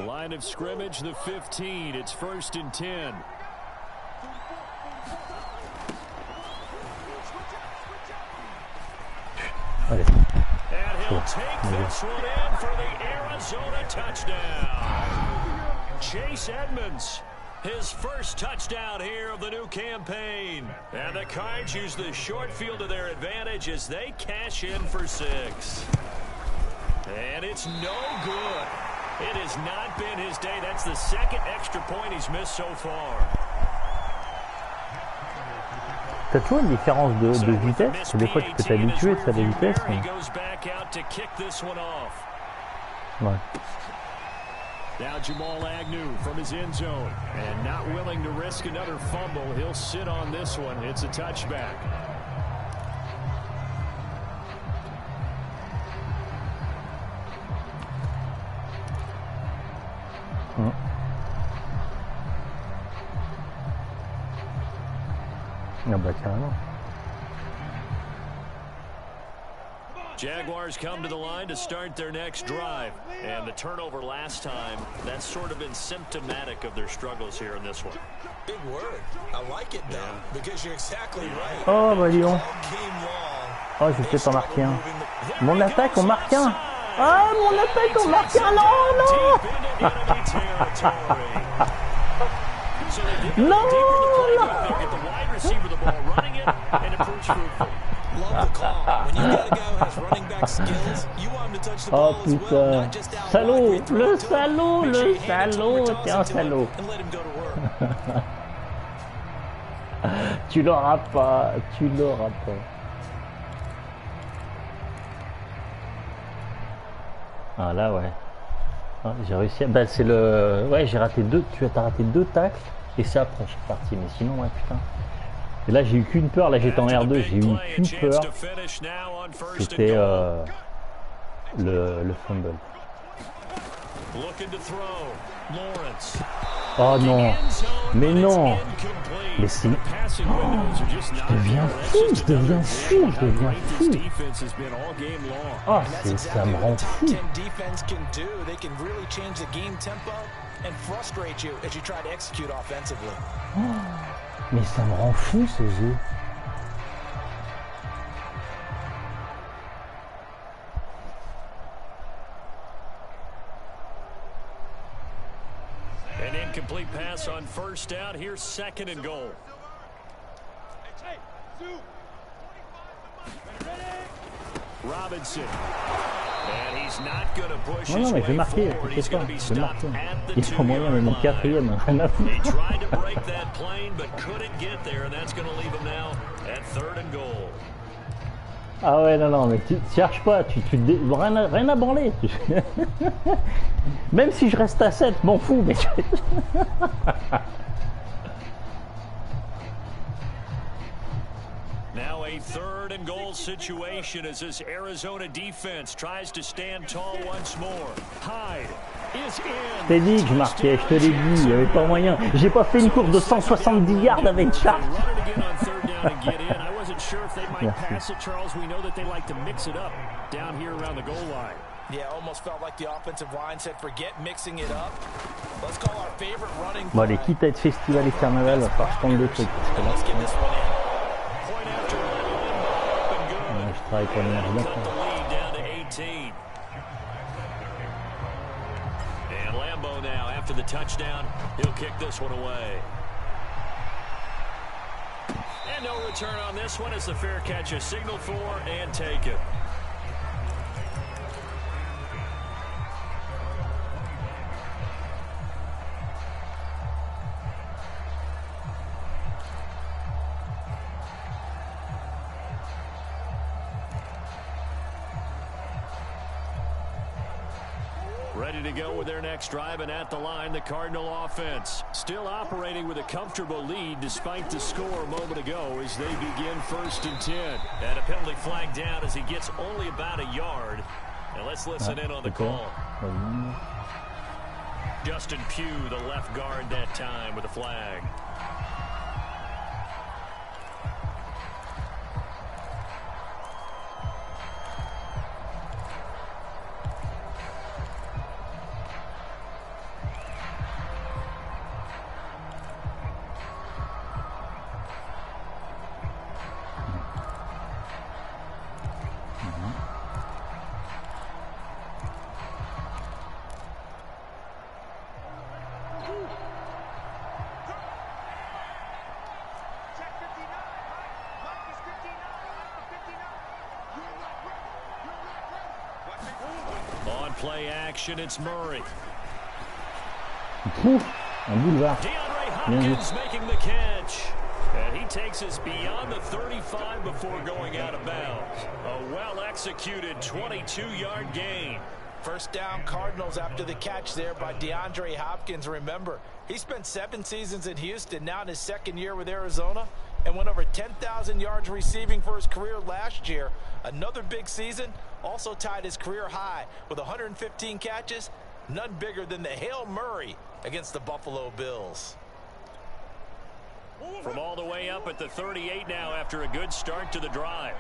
Line of scrimmage, the 15. It's 1st and 10. Allez. And he'll take this one in for the Arizona touchdown. Chase Edmonds, his first touchdown here of the new campaign. And the Cards use the short field to their advantage as they cash in for 6. And it's no good. It has not been his day. That's the second extra point he's missed so far. T'as toujours une différence de vitesse, parce que des fois tu peux t'habituer à la vitesse. Mais... Ouais. Now Jamal Agnew from his end zone, and not willing to risk another fumble. He'll sit on this one. It's a touchback. Ah bah carrément. Jaguars come to the line to start their next drive. And the turnover last time, that's sort of been symptomatic of their struggles here in this one. Big word. I like it though, because you're exactly right. Oh bah dis donc. Oh, je vais peut-être en marquer un. Mon attaque, on marque un. Ah, mon attaque, on marque un. Non, non. Non. Oh putain, salaud, le salaud, t'es un salaud. Tu l'auras pas, Ah là ouais. Ah, j'ai réussi à... Bah c'est le... Ouais, j'ai raté deux, t'as raté 2 tacles, et c'est après je suis parti, mais sinon ouais putain. Et là j'ai eu qu'une peur, là j'étais en R2, j'ai eu qu'une peur. C'était le fumble. Looking to throw. Lawrence. Oh non, mais non, mais si, je deviens fou, je deviens fou, je deviens fou. Oh, ça me rend fou. Oh, mais ça me rend fou ce jeu. An incomplete pass on first down. Here's second and goal. Robinson. And he's not going to push his way forward. He's going to be stopped at the 2-yard line. He tried to break that plane but couldn't get there, and that's going to leave him now at third and goal. Ah ouais, non, mais tu cherches pas, rien à branler. Même si je reste à 7, m'en fous, mais... Now a third and goal situation as this Arizona defense tries to stand tall once more. Hyde is in. Je t'ai dit que je marquais, je te l'ai dit, il n'y avait pas moyen. J'ai pas fait une course de 170 yards avec Sharp. Sure if they might pass it, Charles. We know that they like to mix it up down here around the goal line. Yeah, almost felt like the offensive line said, forget mixing it up. Let's call our favorite running. Bon, allez, quitte à être festival et carnaval, va falloir que je tente des trucs. Let's get this one in. Point after up and good. Je travaille pour l'énergie. Cut the lead down to 18. And Lambeau now, after the touchdown, he'll kick this one away. And no return on this one as the fair catch is signaled for and taken. Ready to go with their next drive, and at the line, the Cardinal offense. Still operating with a comfortable lead despite the score a moment ago as they begin 1st and 10. And a penalty flag down as he gets only about a yard. And let's listen in on the call. Justin Pugh, the left guard that time with a flag. On play action, it's Murray. Un boulevard. DeAndre Hopkins making the catch. And he takes us beyond the 35 before going out of bounds. A well-executed 22-yard gain. First down Cardinals after the catch there by DeAndre Hopkins. Remember, he spent 7 seasons in Houston, now in his 2nd year with Arizona, and went over 10,000 yards receiving for his career last year. Another big season, also tied his career high with 115 catches, none bigger than the Hail Murray against the Buffalo Bills. From all the way up at the 38 now after a good start to the drive.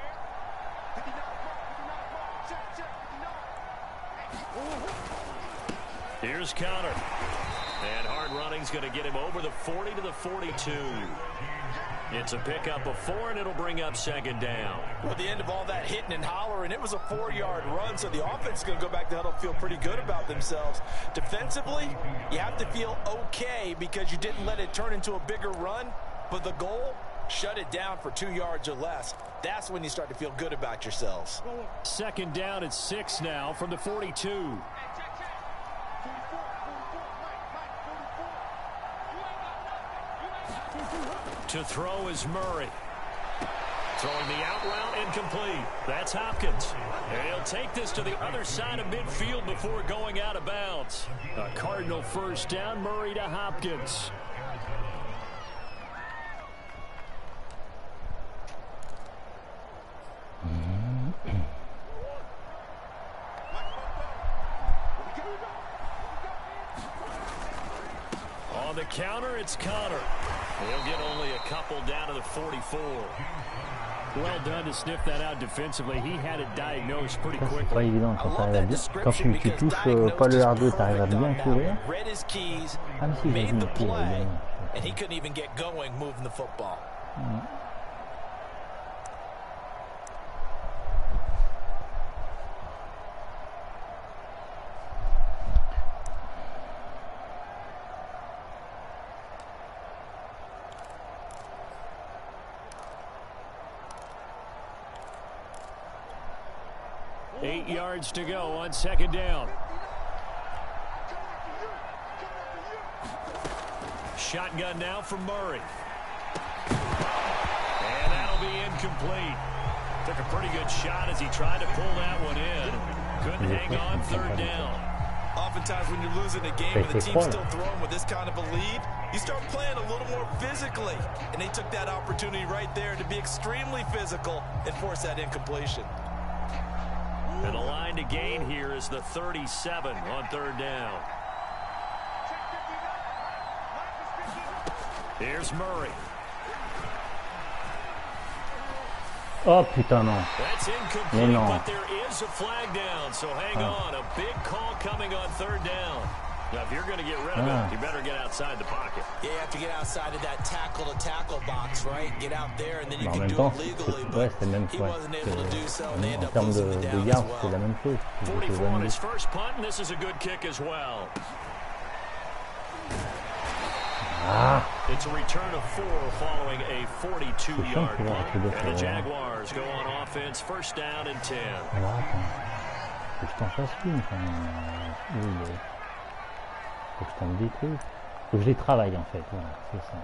Here's Connor. And hard running's going to get him over the 40 to the 42. It's a pickup of 4, and it'll bring up 2nd down. Well, at the end of all that hitting and hollering, it was a 4-yard run, so the offense is going to go back to huddle, feel pretty good about themselves. Defensively, you have to feel okay because you didn't let it turn into a bigger run, but the goal, shut it down for 2 yards or less. That's when you start to feel good about yourselves. 2nd down at 6 now from the 42. To throw is Murray. Throwing the out route incomplete. That's Hopkins. And he'll take this to the other side of midfield before going out of bounds. A Cardinal first down, Murray to Hopkins. counter, it's Connor. He'll get only a couple down to the 44. Well done to sniff that out defensively. He had it diagnosed pretty quickly. C'est pas évident quand tu arrives à bien. Quand tu touches pas le R2, tu arrives à bien courir. Ah mais si, j'ai vu, and he couldn't even get going moving the football. Eight yards to go on second down. Shotgun now for Murray. And that'll be incomplete. Took a pretty good shot as he tried to pull that one in. Couldn't hang on third down. Oftentimes when you're losing a game and the team's still throwing with this kind of a lead, you start playing a little more physically. And they took that opportunity right there to be extremely physical and force that incompletion. And the line to gain here is the 37 on third down. Here's Murray. Oh putain non. That's incomplete, but there is a flag down, so hang on. A big call coming on third down. Now, if you're going to get rid of it, you better get outside the pocket. Yeah, you have to get outside of that tackle-to-tackle box, right? Get out there, and then you can do it legally, but he wasn't able to do so, and they end up losing the down as well. 44 on his first punt, and this is a good kick as well. It's a return of 4 following a 42-yard punt, and the Jaguars go on offense, first down and 10. Alors attends, faut que je t'en fasse une. Faut que je tente des trucs. Faut que je les travaille en fait, voilà, c'est ça.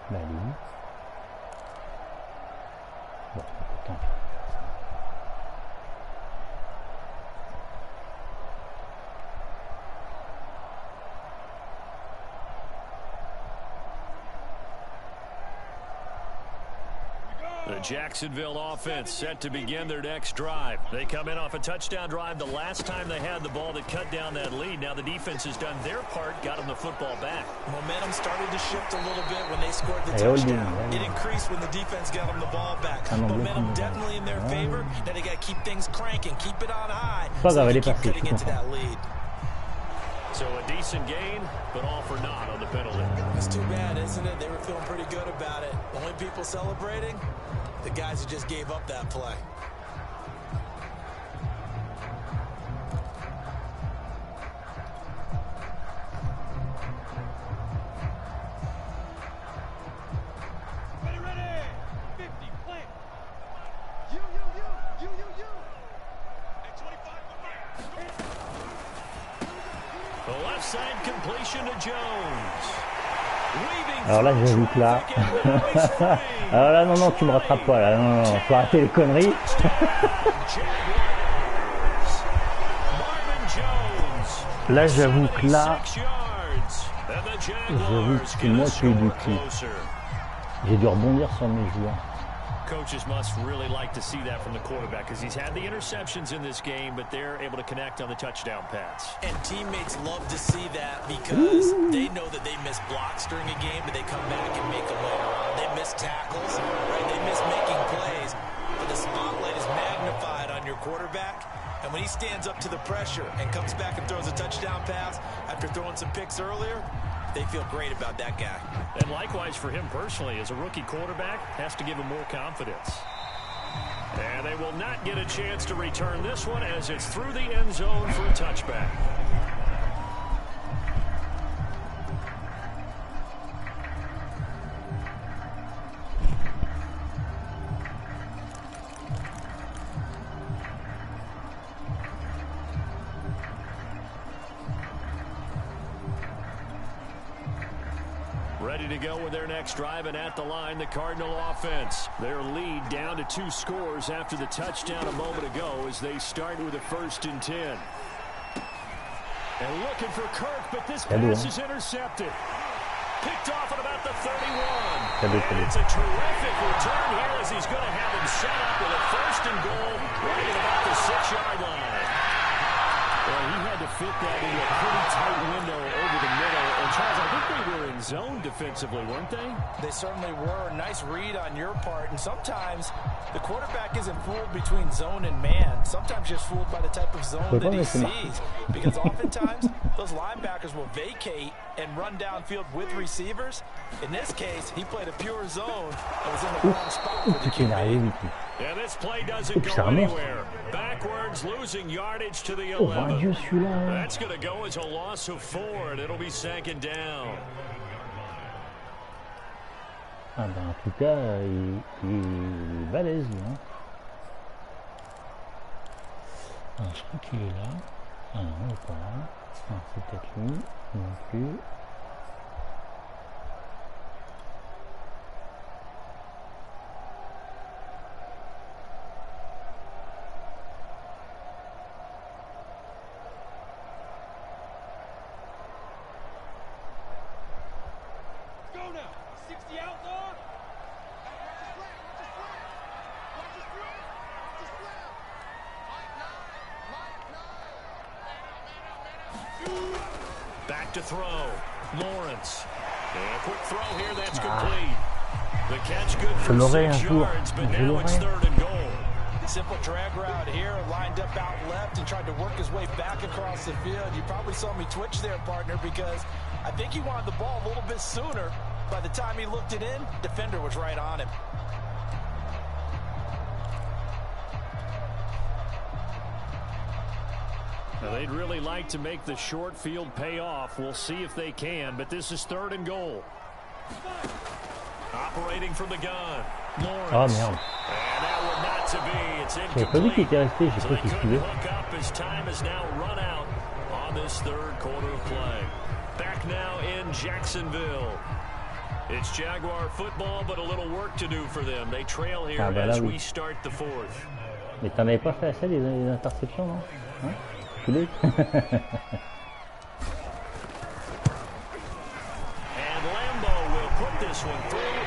Bah lui. Bon, tant pis. The Jacksonville offense set to begin their next drive. They come in off a touchdown drive the last time they had the ball that cut down that lead. Now the defense has done their part, got them the football back. Momentum started to shift a little bit when they scored the touchdown. It increased when the defense got them the ball back. Momentum definitely in their favor. Now they got to keep things cranking, keep it on high, so they keep getting into that lead. So a decent gain, but all for naught on the penalty. It's too bad, isn't it? They were feeling pretty good about it. Only people celebrating, the guys who just gave up that play. Ready. 50, play. You. At 25, The left side completion to Jones. Alors là, j'avoue que là... Alors là, non, tu me rattrapes pas, là. Non, faut arrêter les conneries. Là, j'avoue que là... J'avoue que c'est moi qui ai eu du coup. J'ai dû rebondir sur mes joueurs. Coaches must really like to see that from the quarterback because he's had the interceptions in this game, but they're able to connect on the touchdown pass. And teammates love to see that because they know that they miss blocks during a game, but they come back and make them later on. They miss tackles, right? They miss making plays, but the spotlight is magnified on your quarterback. And when he stands up to the pressure and comes back and throws a touchdown pass after throwing some picks earlier, they feel great about that guy. And likewise for him personally, as a rookie quarterback, has to give him more confidence. And they will not get a chance to return this one as it's through the end zone for a touchback. Ready to go with their next drive, and at the line, the Cardinal offense. Their lead down to 2 scores after the touchdown a moment ago as they start with a 1st and 10. And looking for Kirk, but this pass is intercepted. Picked off at about the 31. And it's a terrific return here as he's going to have him set up with a 1st and goal right at about the 6-yard line. Well, he had to fit that into a pretty tight window over the middle. And Charles, I think they were in zone defensively, weren't they? They certainly were. Nice read on your part. And sometimes the quarterback isn't fooled between zone and man. Sometimes just fooled by the type of zone that he sees. Because oftentimes those linebackers will vacate and run downfield with receivers. In this case, he played a pure zone and was in the wrong spot for the QB. Yeah, this play doesn't go anywhere. Backwards, losing yardage to the 11. That's going to go as a loss of 4, and it'll be 2nd down. Ah ben en tout cas, il est balèze lui. Hein. Alors, je crois qu'il est là. Ah non, il est pas là. Ah, c'est peut-être lui. Non plus. Back to throw. Lawrence. And a quick throw here. That's complete. The catch good for 6 yards, but now it's 3rd and goal. Simple drag route here, lined up out left and tried to work his way back across the field. You probably saw me twitch there, partner, because I think he wanted the ball a little bit sooner. By the time he looked it in, defender was right on him. Now, they'd really like to make the short field pay off. We'll see if they can, but this is 3rd and goal. Operating from the gun. Lawrence. Oh merde. And that one not to be. It's incomplete. So they couldn't hook up as time has now run out on this 3rd quarter of play. Back now in Jacksonville. It's Jaguar football, but a little work to do for them. They trail here as we start the 4th. Mais t'en avais pas fait assez des interceptions, non? Hein? And Lambeau will put this one through,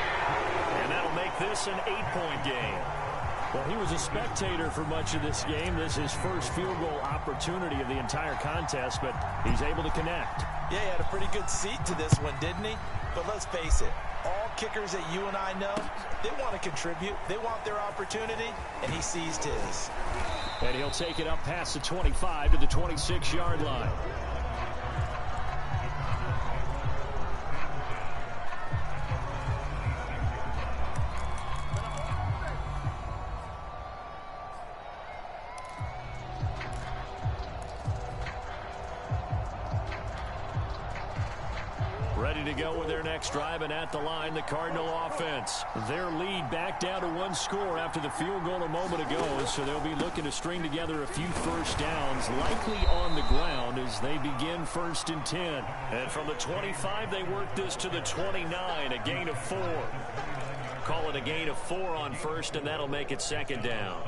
and that'll make this an 8-point game. Well, he was a spectator for much of this game. This is his first field goal opportunity of the entire contest, but he's able to connect. Yeah, he had a pretty good seat to this one, didn't he? But let's face it, all kickers that you and I know, they want to contribute. They want their opportunity, and he seized his. And he'll take it up past the 25 to the 26-yard line. Ready to go with their next drive, and at the line, the Cardinal offense. Their lead back down to 1 score after the field goal a moment ago, so they'll be looking to string together a few first downs, likely on the ground as they begin 1st and 10. And from the 25, they work this to the 29, a gain of 4. Call it a gain of 4 on 1st, and that'll make it 2nd down.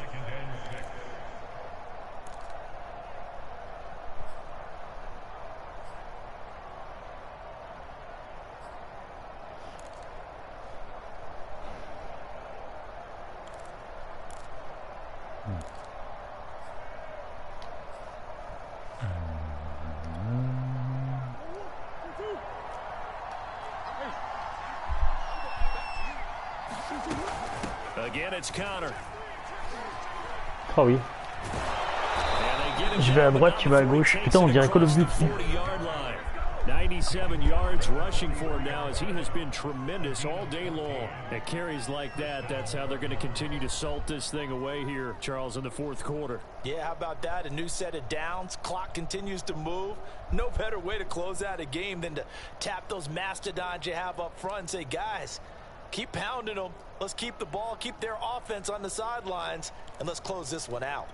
Again, it's Connor. Oh oui. Je vais à droite, tu vas à gauche. Putain, on dirait Call of Duty. 97 yards rushing for him now as he has been tremendous all day long. At carries like that, that's how they're going to continue to salt this thing away here, Charles, in the 4th quarter. Yeah, how about that? A new set of downs. Clock continues to move. No better way to close out a game than to tap those mastodons you have up front and say, guys, keep pounding them. Let's keep the ball, keep their offense on the sidelines, and let's close this one out.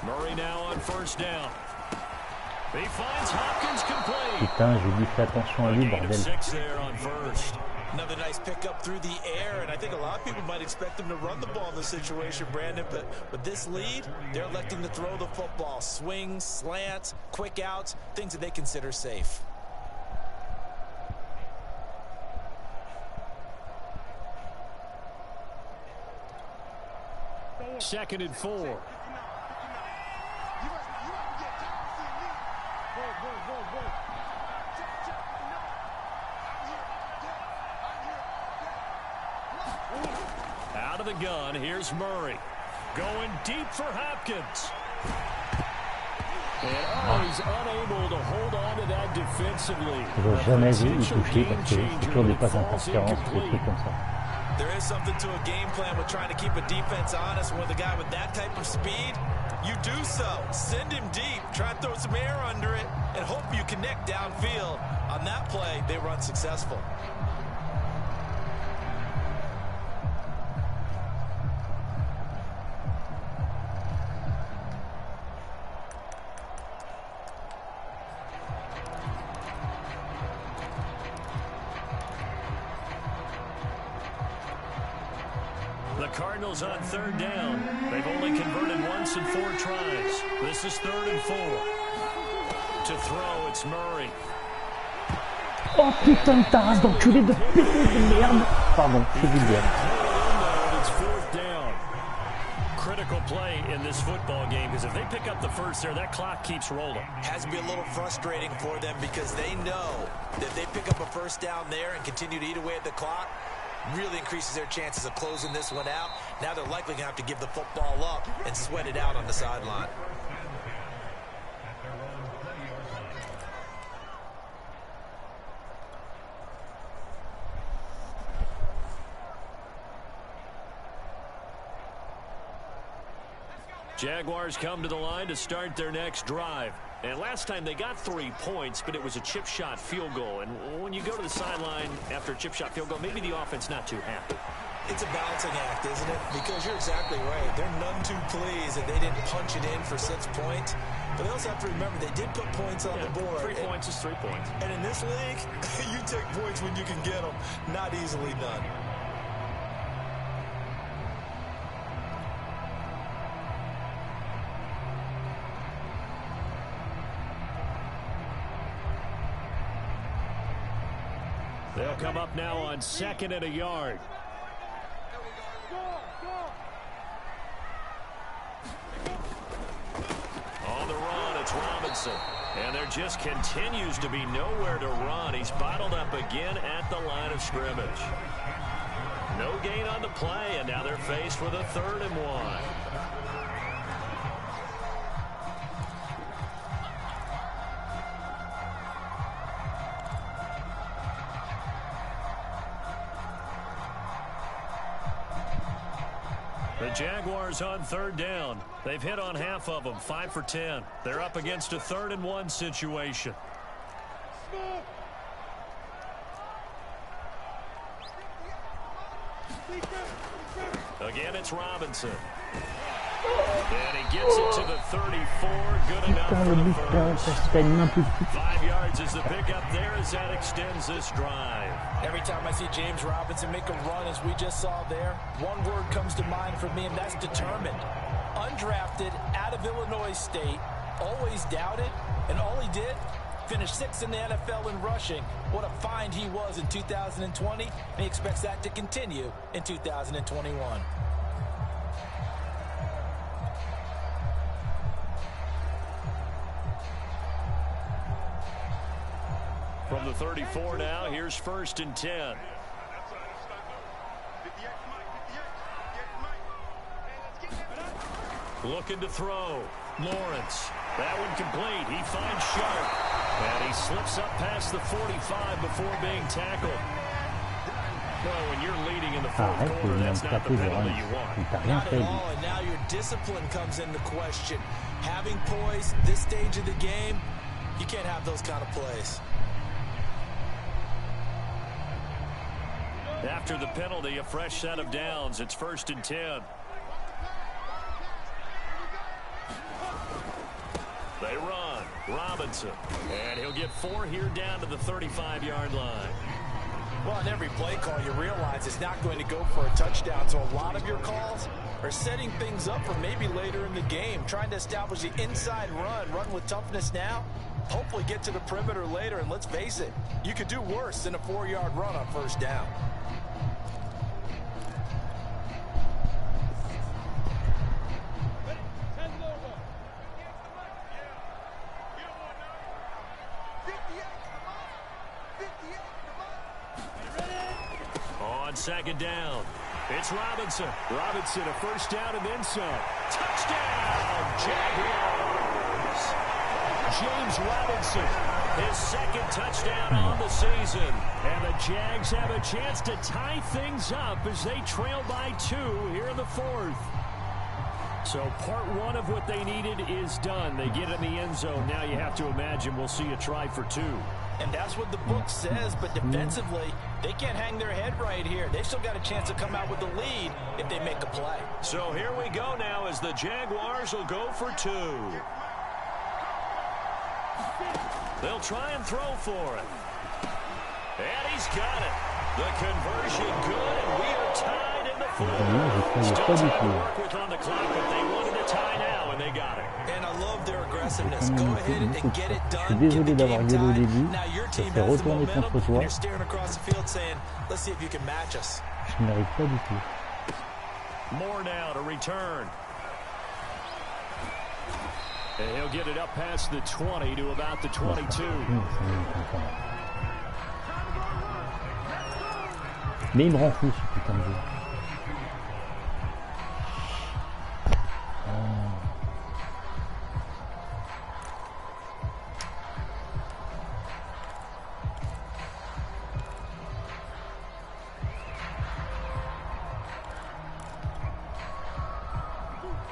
Murray now on 1st down. He finds Hopkins complete. Putain, je lui fais attention à lui, bordel. 6 there on 1st. Another nice pickup through the air, and I think a lot of people might expect them to run the ball in this situation, Brandon, but with this lead, they're electing to throw the football. Swings, slants, quick outs, things that they consider safe. Second and 4. Out of the gun, here's Murray. Going deep for Hopkins. And he's unable to hold on to that defensively. Je n'ai jamais vu y toucher parce que c'est toujours des passes interférences, des trucs comme ça. There is something to a game plan with trying to keep a defense honest. With a guy with that type of speed, you do so. Send him deep, try to throw some air under it, and hope you connect downfield. On that play, they were unsuccessful. The Cardinals on third down. They've only converted once in 4 tries. This is 3rd and 4. To throw, it's Murray. Oh putain de tasse d'enculé de pété de merde. Pardon, c'est vulgaire. It's 4th down. Critical play in this football game because if they pick up the first there, that clock keeps rolling. Has to be a little frustrating for them because they know that they pick up a first down there and continue to eat away at the clock. Really increases their chances of closing this one out. Now they're likely going to have to give the football up and sweat it out on the sideline. Jaguars come to the line to start their next drive. And last time they got 3 points, but it was a chip shot field goal. And when you go to the sideline after a chip shot field goal, maybe the offense not too happy. It's a balancing act, isn't it? Because you're exactly right. They're none too pleased that they didn't punch it in for 6 points. But they also have to remember they did put points on the board. 3 points is 3 points. And in this league, you take points when you can get them. Not easily done. They'll come up now on 2nd and a yard. On the run, it's Robinson. And there just continues to be nowhere to run. He's bottled up again at the line of scrimmage. No gain on the play, and now they're faced with a 3rd and 1. The Jaguars on 3rd down. They've hit on half of them, 5 for 10. They're up against a 3rd and 1 situation. Again, it's Robinson. And he gets it to the 34. Good enough for the first. 5 yards is the pickup there as that extends this drive. Every time I see James Robinson make a run, as we just saw there, one word comes to mind for me, and that's determined. Undrafted, out of Illinois State, always doubted, and all he did, finished 6th in the NFL in rushing. What a find he was in 2020, and he expects that to continue in 2021. From the 34 now, here's 1st and 10. Looking to throw. Lawrence. That one complete. He finds Sharp. And he slips up past the 45 before being tackled. Well, when you're leading in the 4th quarter, that's not the penalty you want. Not at all, and now your discipline comes into question. Having poise this stage of the game, you can't have those kind of plays. After the penalty, a fresh set of downs. It's 1st and 10. They run. Robinson. And he'll get 4 here down to the 35-yard line. Well, in every play call, you realize it's not going to go for a touchdown. So a lot of your calls are setting things up for maybe later in the game, trying to establish the inside run with toughness now, hopefully get to the perimeter later. And let's face it, you could do worse than a 4-yard run on first down. Second down. It's Robinson. Robinson, a first down and then some. Touchdown, Jaguars. James Robinson, his second touchdown on the season. And the Jags have a chance to tie things up as they trail by 2 here in the 4th. So part 1 of what they needed is done. They get in the end zone. Now you have to imagine we'll see a try for 2. And that's what the book says, but defensively, they can't hang their head right here. They've still got a chance to come out with the lead if they make a play. So here we go now as the Jaguars will go for 2. They'll try and throw for it. And he's got it. The conversion good, and we are tied in the 4th. Still time to work with on the clock, but they wanted to tie now, and they got it. And I love their aggressiveness. Go ahead and get it Je suis done. désolé d'avoir gueulé au début. Ça fait retourner contre toi. You're staring across the field saying, let's see if you can match us. Je ne mérite pas du tout. More now to return. And he'll get it up past the 20 to about the 22. Mais il me rend fou ce putain de jeu.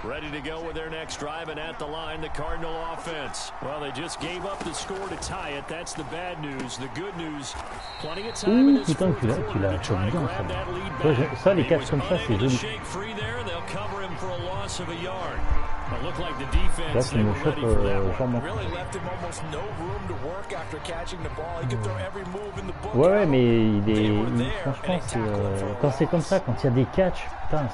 Ready to go with their next drive, and at the line, the Cardinal offense. Well, they just gave up the score to tie it. That's the bad news. The good news, plenty of time in this fourth quarter to try to grab that lead back. Ça, les catchs comme ça, c'est joli. Shake free there, they'll cover him for a loss of a yard. It looked like the defense, they were ready for that one. Really left him almost no room to work after catching the ball. He could throw every move in the book. Ouais, mais franchement, quand c'est comme ça, quand il y a des catchs, putain,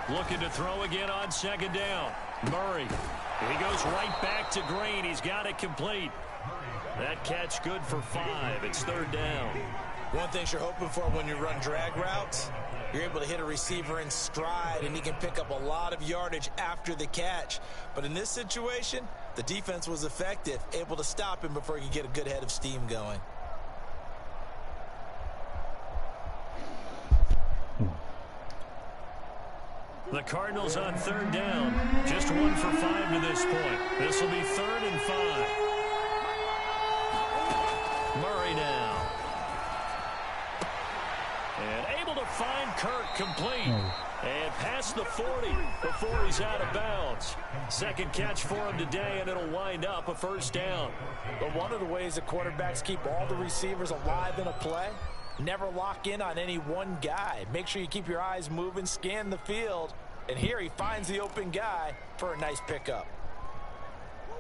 Looking to throw again on second down. Murray. He goes right back to Green. He's got it complete. That catch good for 5. It's 3rd down. One thing you're hoping for when you run drag routes, you're able to hit a receiver in stride, and he can pick up a lot of yardage after the catch. But in this situation, the defense was effective, able to stop him before he could get a good head of steam going. The Cardinals on 3rd down. Just 1 for 5 to this point. This will be 3rd and 5. Murray now. And able to find Kirk complete. And past the 40 before he's out of bounds. Second catch for him today, and it'll wind up a 1st down. But one of the ways that quarterbacks keep all the receivers alive in a play, never lock in on any one guy. Make sure you keep your eyes moving, scan the field. And here he finds the open guy for a nice pickup.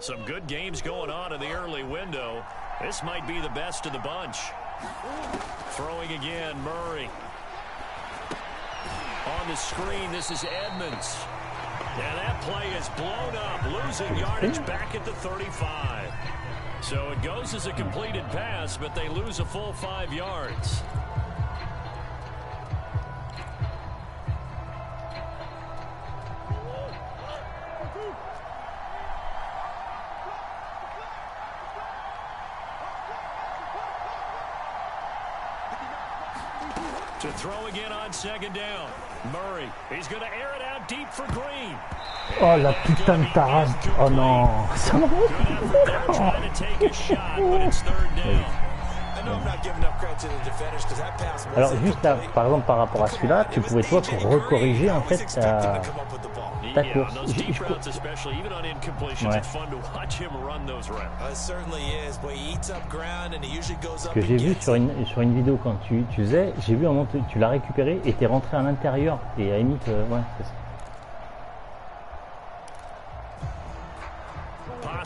Some good games going on in the early window. This might be the best of the bunch. Throwing again, Murray. On the screen, this is Edmonds. And that play is blown up, losing yardage back at the 35. So it goes as a completed pass, but they lose a full 5 yards. To throw again on second down. Murray, he's going to air it out deep for Green. Oh la putain de tarade. Oh non. Ça m'a trying to take a shot, but it's 3rd down. Alors juste là, par exemple par rapport à celui-là, tu pouvais toi recorriger en fait ta course. Ouais. Ce que j'ai vu sur une vidéo quand tu faisais, j'ai vu un moment tu l'as récupéré et t'es rentré à l'intérieur et à la limite, ouais, c'est ça.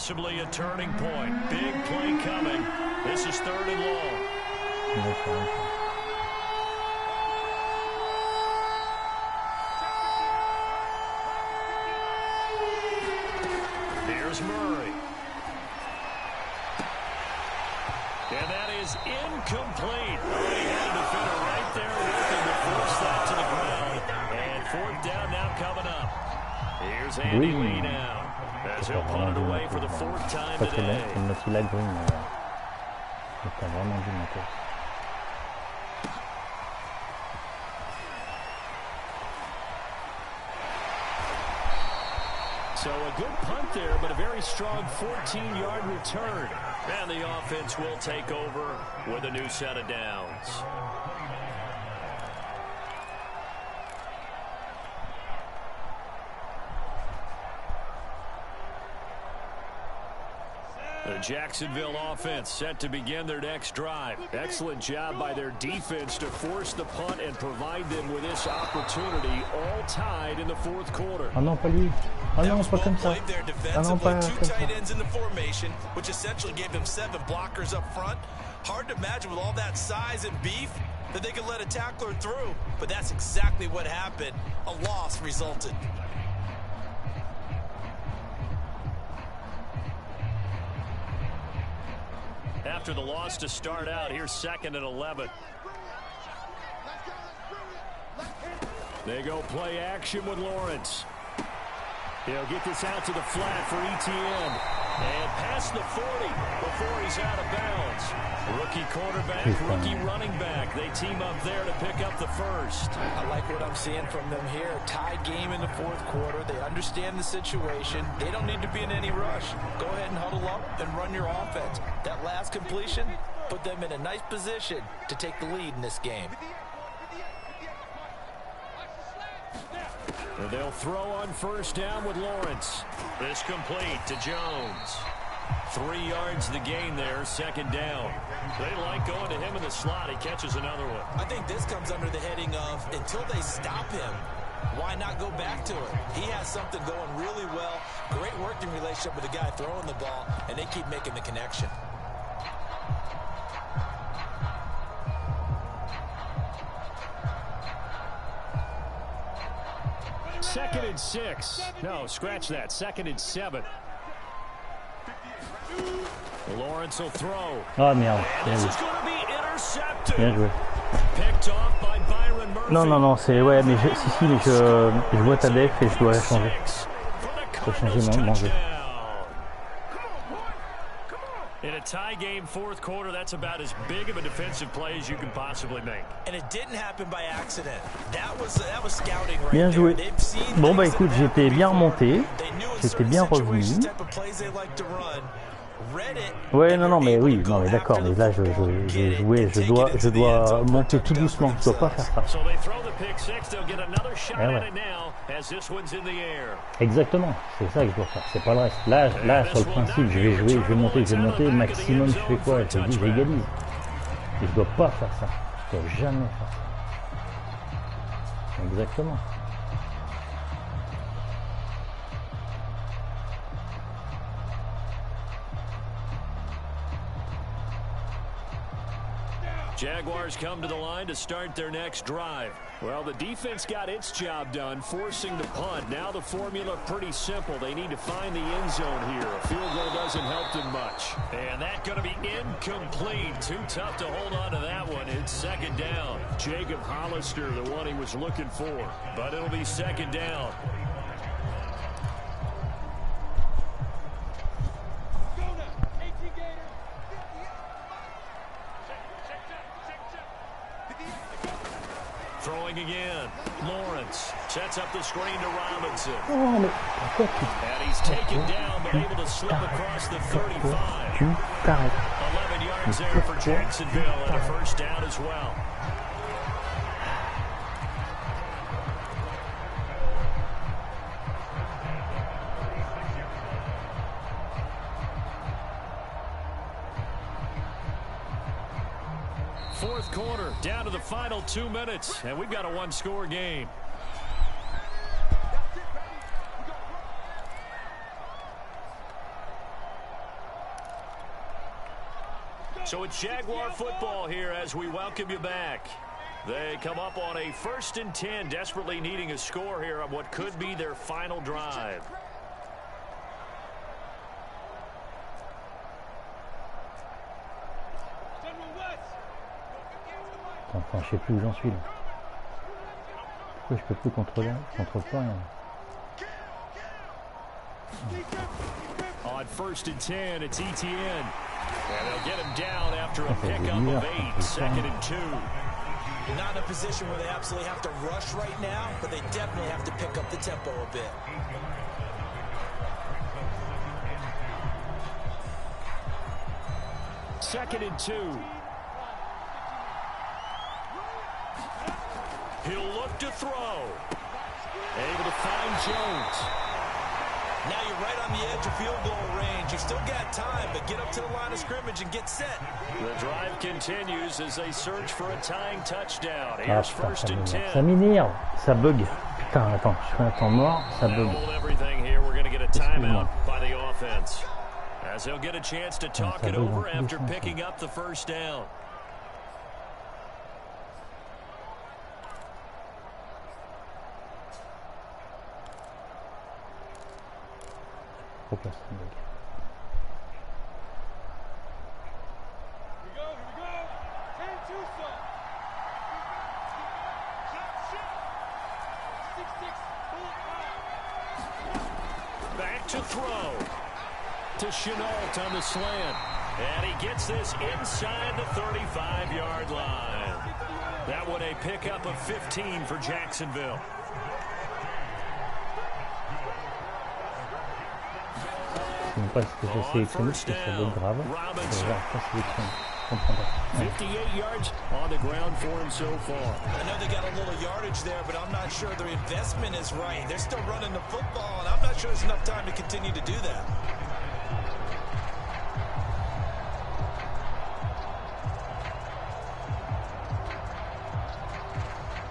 Possibly a turning point. Big play coming. This is 3rd and long. Here's Murray. And that is incomplete. He had a defender right there looking to force that to the ground. And 4th down now coming up. Here's Andy Lee now. As he'll punt it away for the 4th time today. So a good punt there, but a very strong 14-yard return. And the offense will take over with a new set of downs. The Jacksonville offense set to begin their next drive. Excellent job by their defense to force the punt and provide them with this opportunity, all tied in the 4th quarter. Ah non, pas lui. Ah non, pas comme ça. Ah non, pas Two comme ça. tight ends in the formation, which essentially gave them 7 blockers up front. Hard to imagine with all that size and beef that they could let a tackler through. But that's exactly what happened. A loss resulted. After the loss to start out, here's 2nd and 11. They go play action with Lawrence. He'll get this out to the flat for Etienne. And past the 40 before he's out of bounds. Rookie quarterback, rookie running back. They team up there to pick up the 1st. I like what I'm seeing from them here. Tied game in the 4th quarter. They understand the situation. They don't need to be in any rush. Go ahead and huddle up and run your offense. That last completion put them in a nice position to take the lead in this game. They'll throw on 1st down with Lawrence. This complete to Jones. 3 yards the gain there, 2nd down. They like going to him in the slot. He catches another one. I think this comes under the heading of until they stop him, why not go back to it? He has something going really well. Great working relationship with the guy throwing the ball, and they keep making the connection. Second and 6. No, scratch that. 2nd and 7. Lawrence will throw. Ah merde. And this is going to be intercepted. Bien joué. Picked off by Byron Murphy. Non, non, non, c'est... Ouais, mais si, mais je vois ta def et je dois la changer. Je dois changer mon jeu. In a tie game, 4th quarter, that's about as big of a defensive play as you can possibly make. And it didn't happen by accident. That was scouting right Bien joué. there. Bon bah écoute, j'étais bien remonté, j'étais bien revenu. Ouais, non, non, mais oui, non, mais d'accord, mais là je jouais, je dois monter tout doucement, je dois pas faire ça. Eh ouais. Exactement, c'est ça que je dois faire, c'est pas le reste. Là, sur le principe, je vais jouer, je vais monter, maximum, je fais quoi? Je te dis, j'égalise. Et je dois pas faire ça, je dois jamais faire ça. Exactement. Jaguars come to the line to start their next drive. Well, the defense got its job done, forcing the punt. Now the formula pretty simple. They need to find the end zone here. A field goal doesn't help them much. And that's going to be incomplete. Too tough to hold on to that one. It's 2nd down. Jacob Hollister, the one he was looking for. But it'll be 2nd down. Throwing again. Lawrence sets up the screen to Robinson. And he's taken down, but able to slip across the 35. 11 yards there for Jacksonville, and a 1st down as well. Fourth quarter, down to the final 2 minutes, and we've got a 1-score game. So it's Jaguar football here as we welcome you back. They come up on a 1st and 10, desperately needing a score here on what could be their final drive. Enfin, je sais plus où j'en suis là. Pourquoi je peux plus contrôler? Je contrôle plus rien. On 1st and 10, it's ETN. And they'll get him down after a pickup of 8, 2nd and 2. Not in a position where they absolutely have to rush right now, but they definitely have to pick up the tempo a bit. Second and 2. He'll look to throw. Able to find Jones. Now you're right on the edge of field goal range. You've still got time, but get up to the line of scrimmage and get set. The drive continues as they search for a tying touchdown. Here's 1st and 10. Ça m'énerve, ça bug. Putain, attends, je fais un temps mort, ça bug. Hold everything here. We're going to get a timeout by the offense. As they'll get a chance to talk it over after picking up the 1st down. Pourquoi ça bug? Back to throw. To Chenault on the slant. And he gets this inside the 35-yard line. That one a pickup of 15 for Jacksonville. Je ne sais pas ce que j'ai sélectionné, parce que ça bug grave. Je vais pas sélectionner. Je comprends pas. 58 yards on the ground for him so far. I know they got a little yardage there, but I'm not sure their investment is right. They're still running the football, and I'm not sure there's enough time to continue to do that.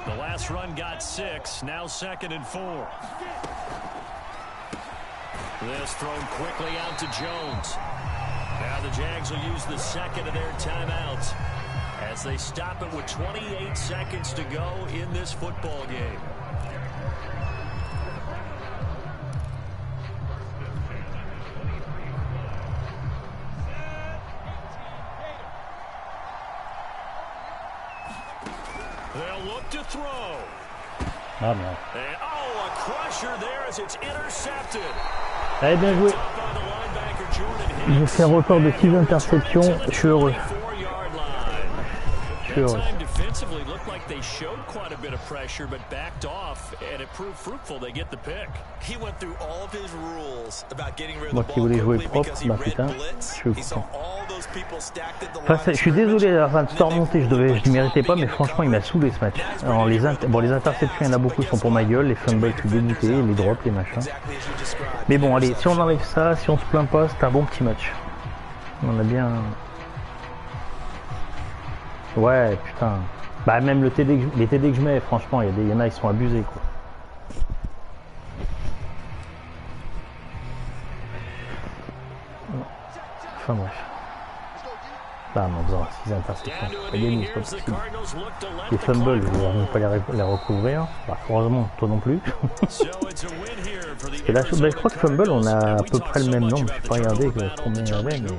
The last run got 6, now 2nd and 4. This thrown quickly out to Jones. Now the Jags will use the 2nd of their timeouts as they stop it with 28 seconds to go in this football game. They'll look to throw. Ah merde. And, a crusher there as it's intercepted. Allez, bien joué. J'ai fait un record de 6 interceptions. Je suis heureux. Je suis heureux. They showed quite a bit of pressure, but backed off, and it proved fruitful. They get the pick. He went through all of his rules about getting rid of Moi the qui ball voulais jouer quickly propre, because he bah read putain, blitz. je suis He saw content. all those people stacked at the Enfin, line je suis désolé d'avoir un temps remonté, je ne méritais pas, mais franchement il m'a saoulé ce match. Alors, les interceptions, il y en a beaucoup sont pour ma gueule, les fumbles, je suis dégoûté, les drops, les machins. Mais bon, allez, si on enlève ça, si on se plaint pas, c'est un bon petit match. On a bien... Ouais, putain. Bah même les TD que je mets, franchement, il y en a, ils sont abusés, quoi. Enfin bref. Bah en faisant 6 interceptions, c'est pas gagné, c'est pas possible. Les fumbles, je vais même pas les recouvrir. Bah, heureusement, toi non plus. Et là, je crois que fumble, on a à peu près le même nombre. Je vais pas regarder combien il y avait, mais...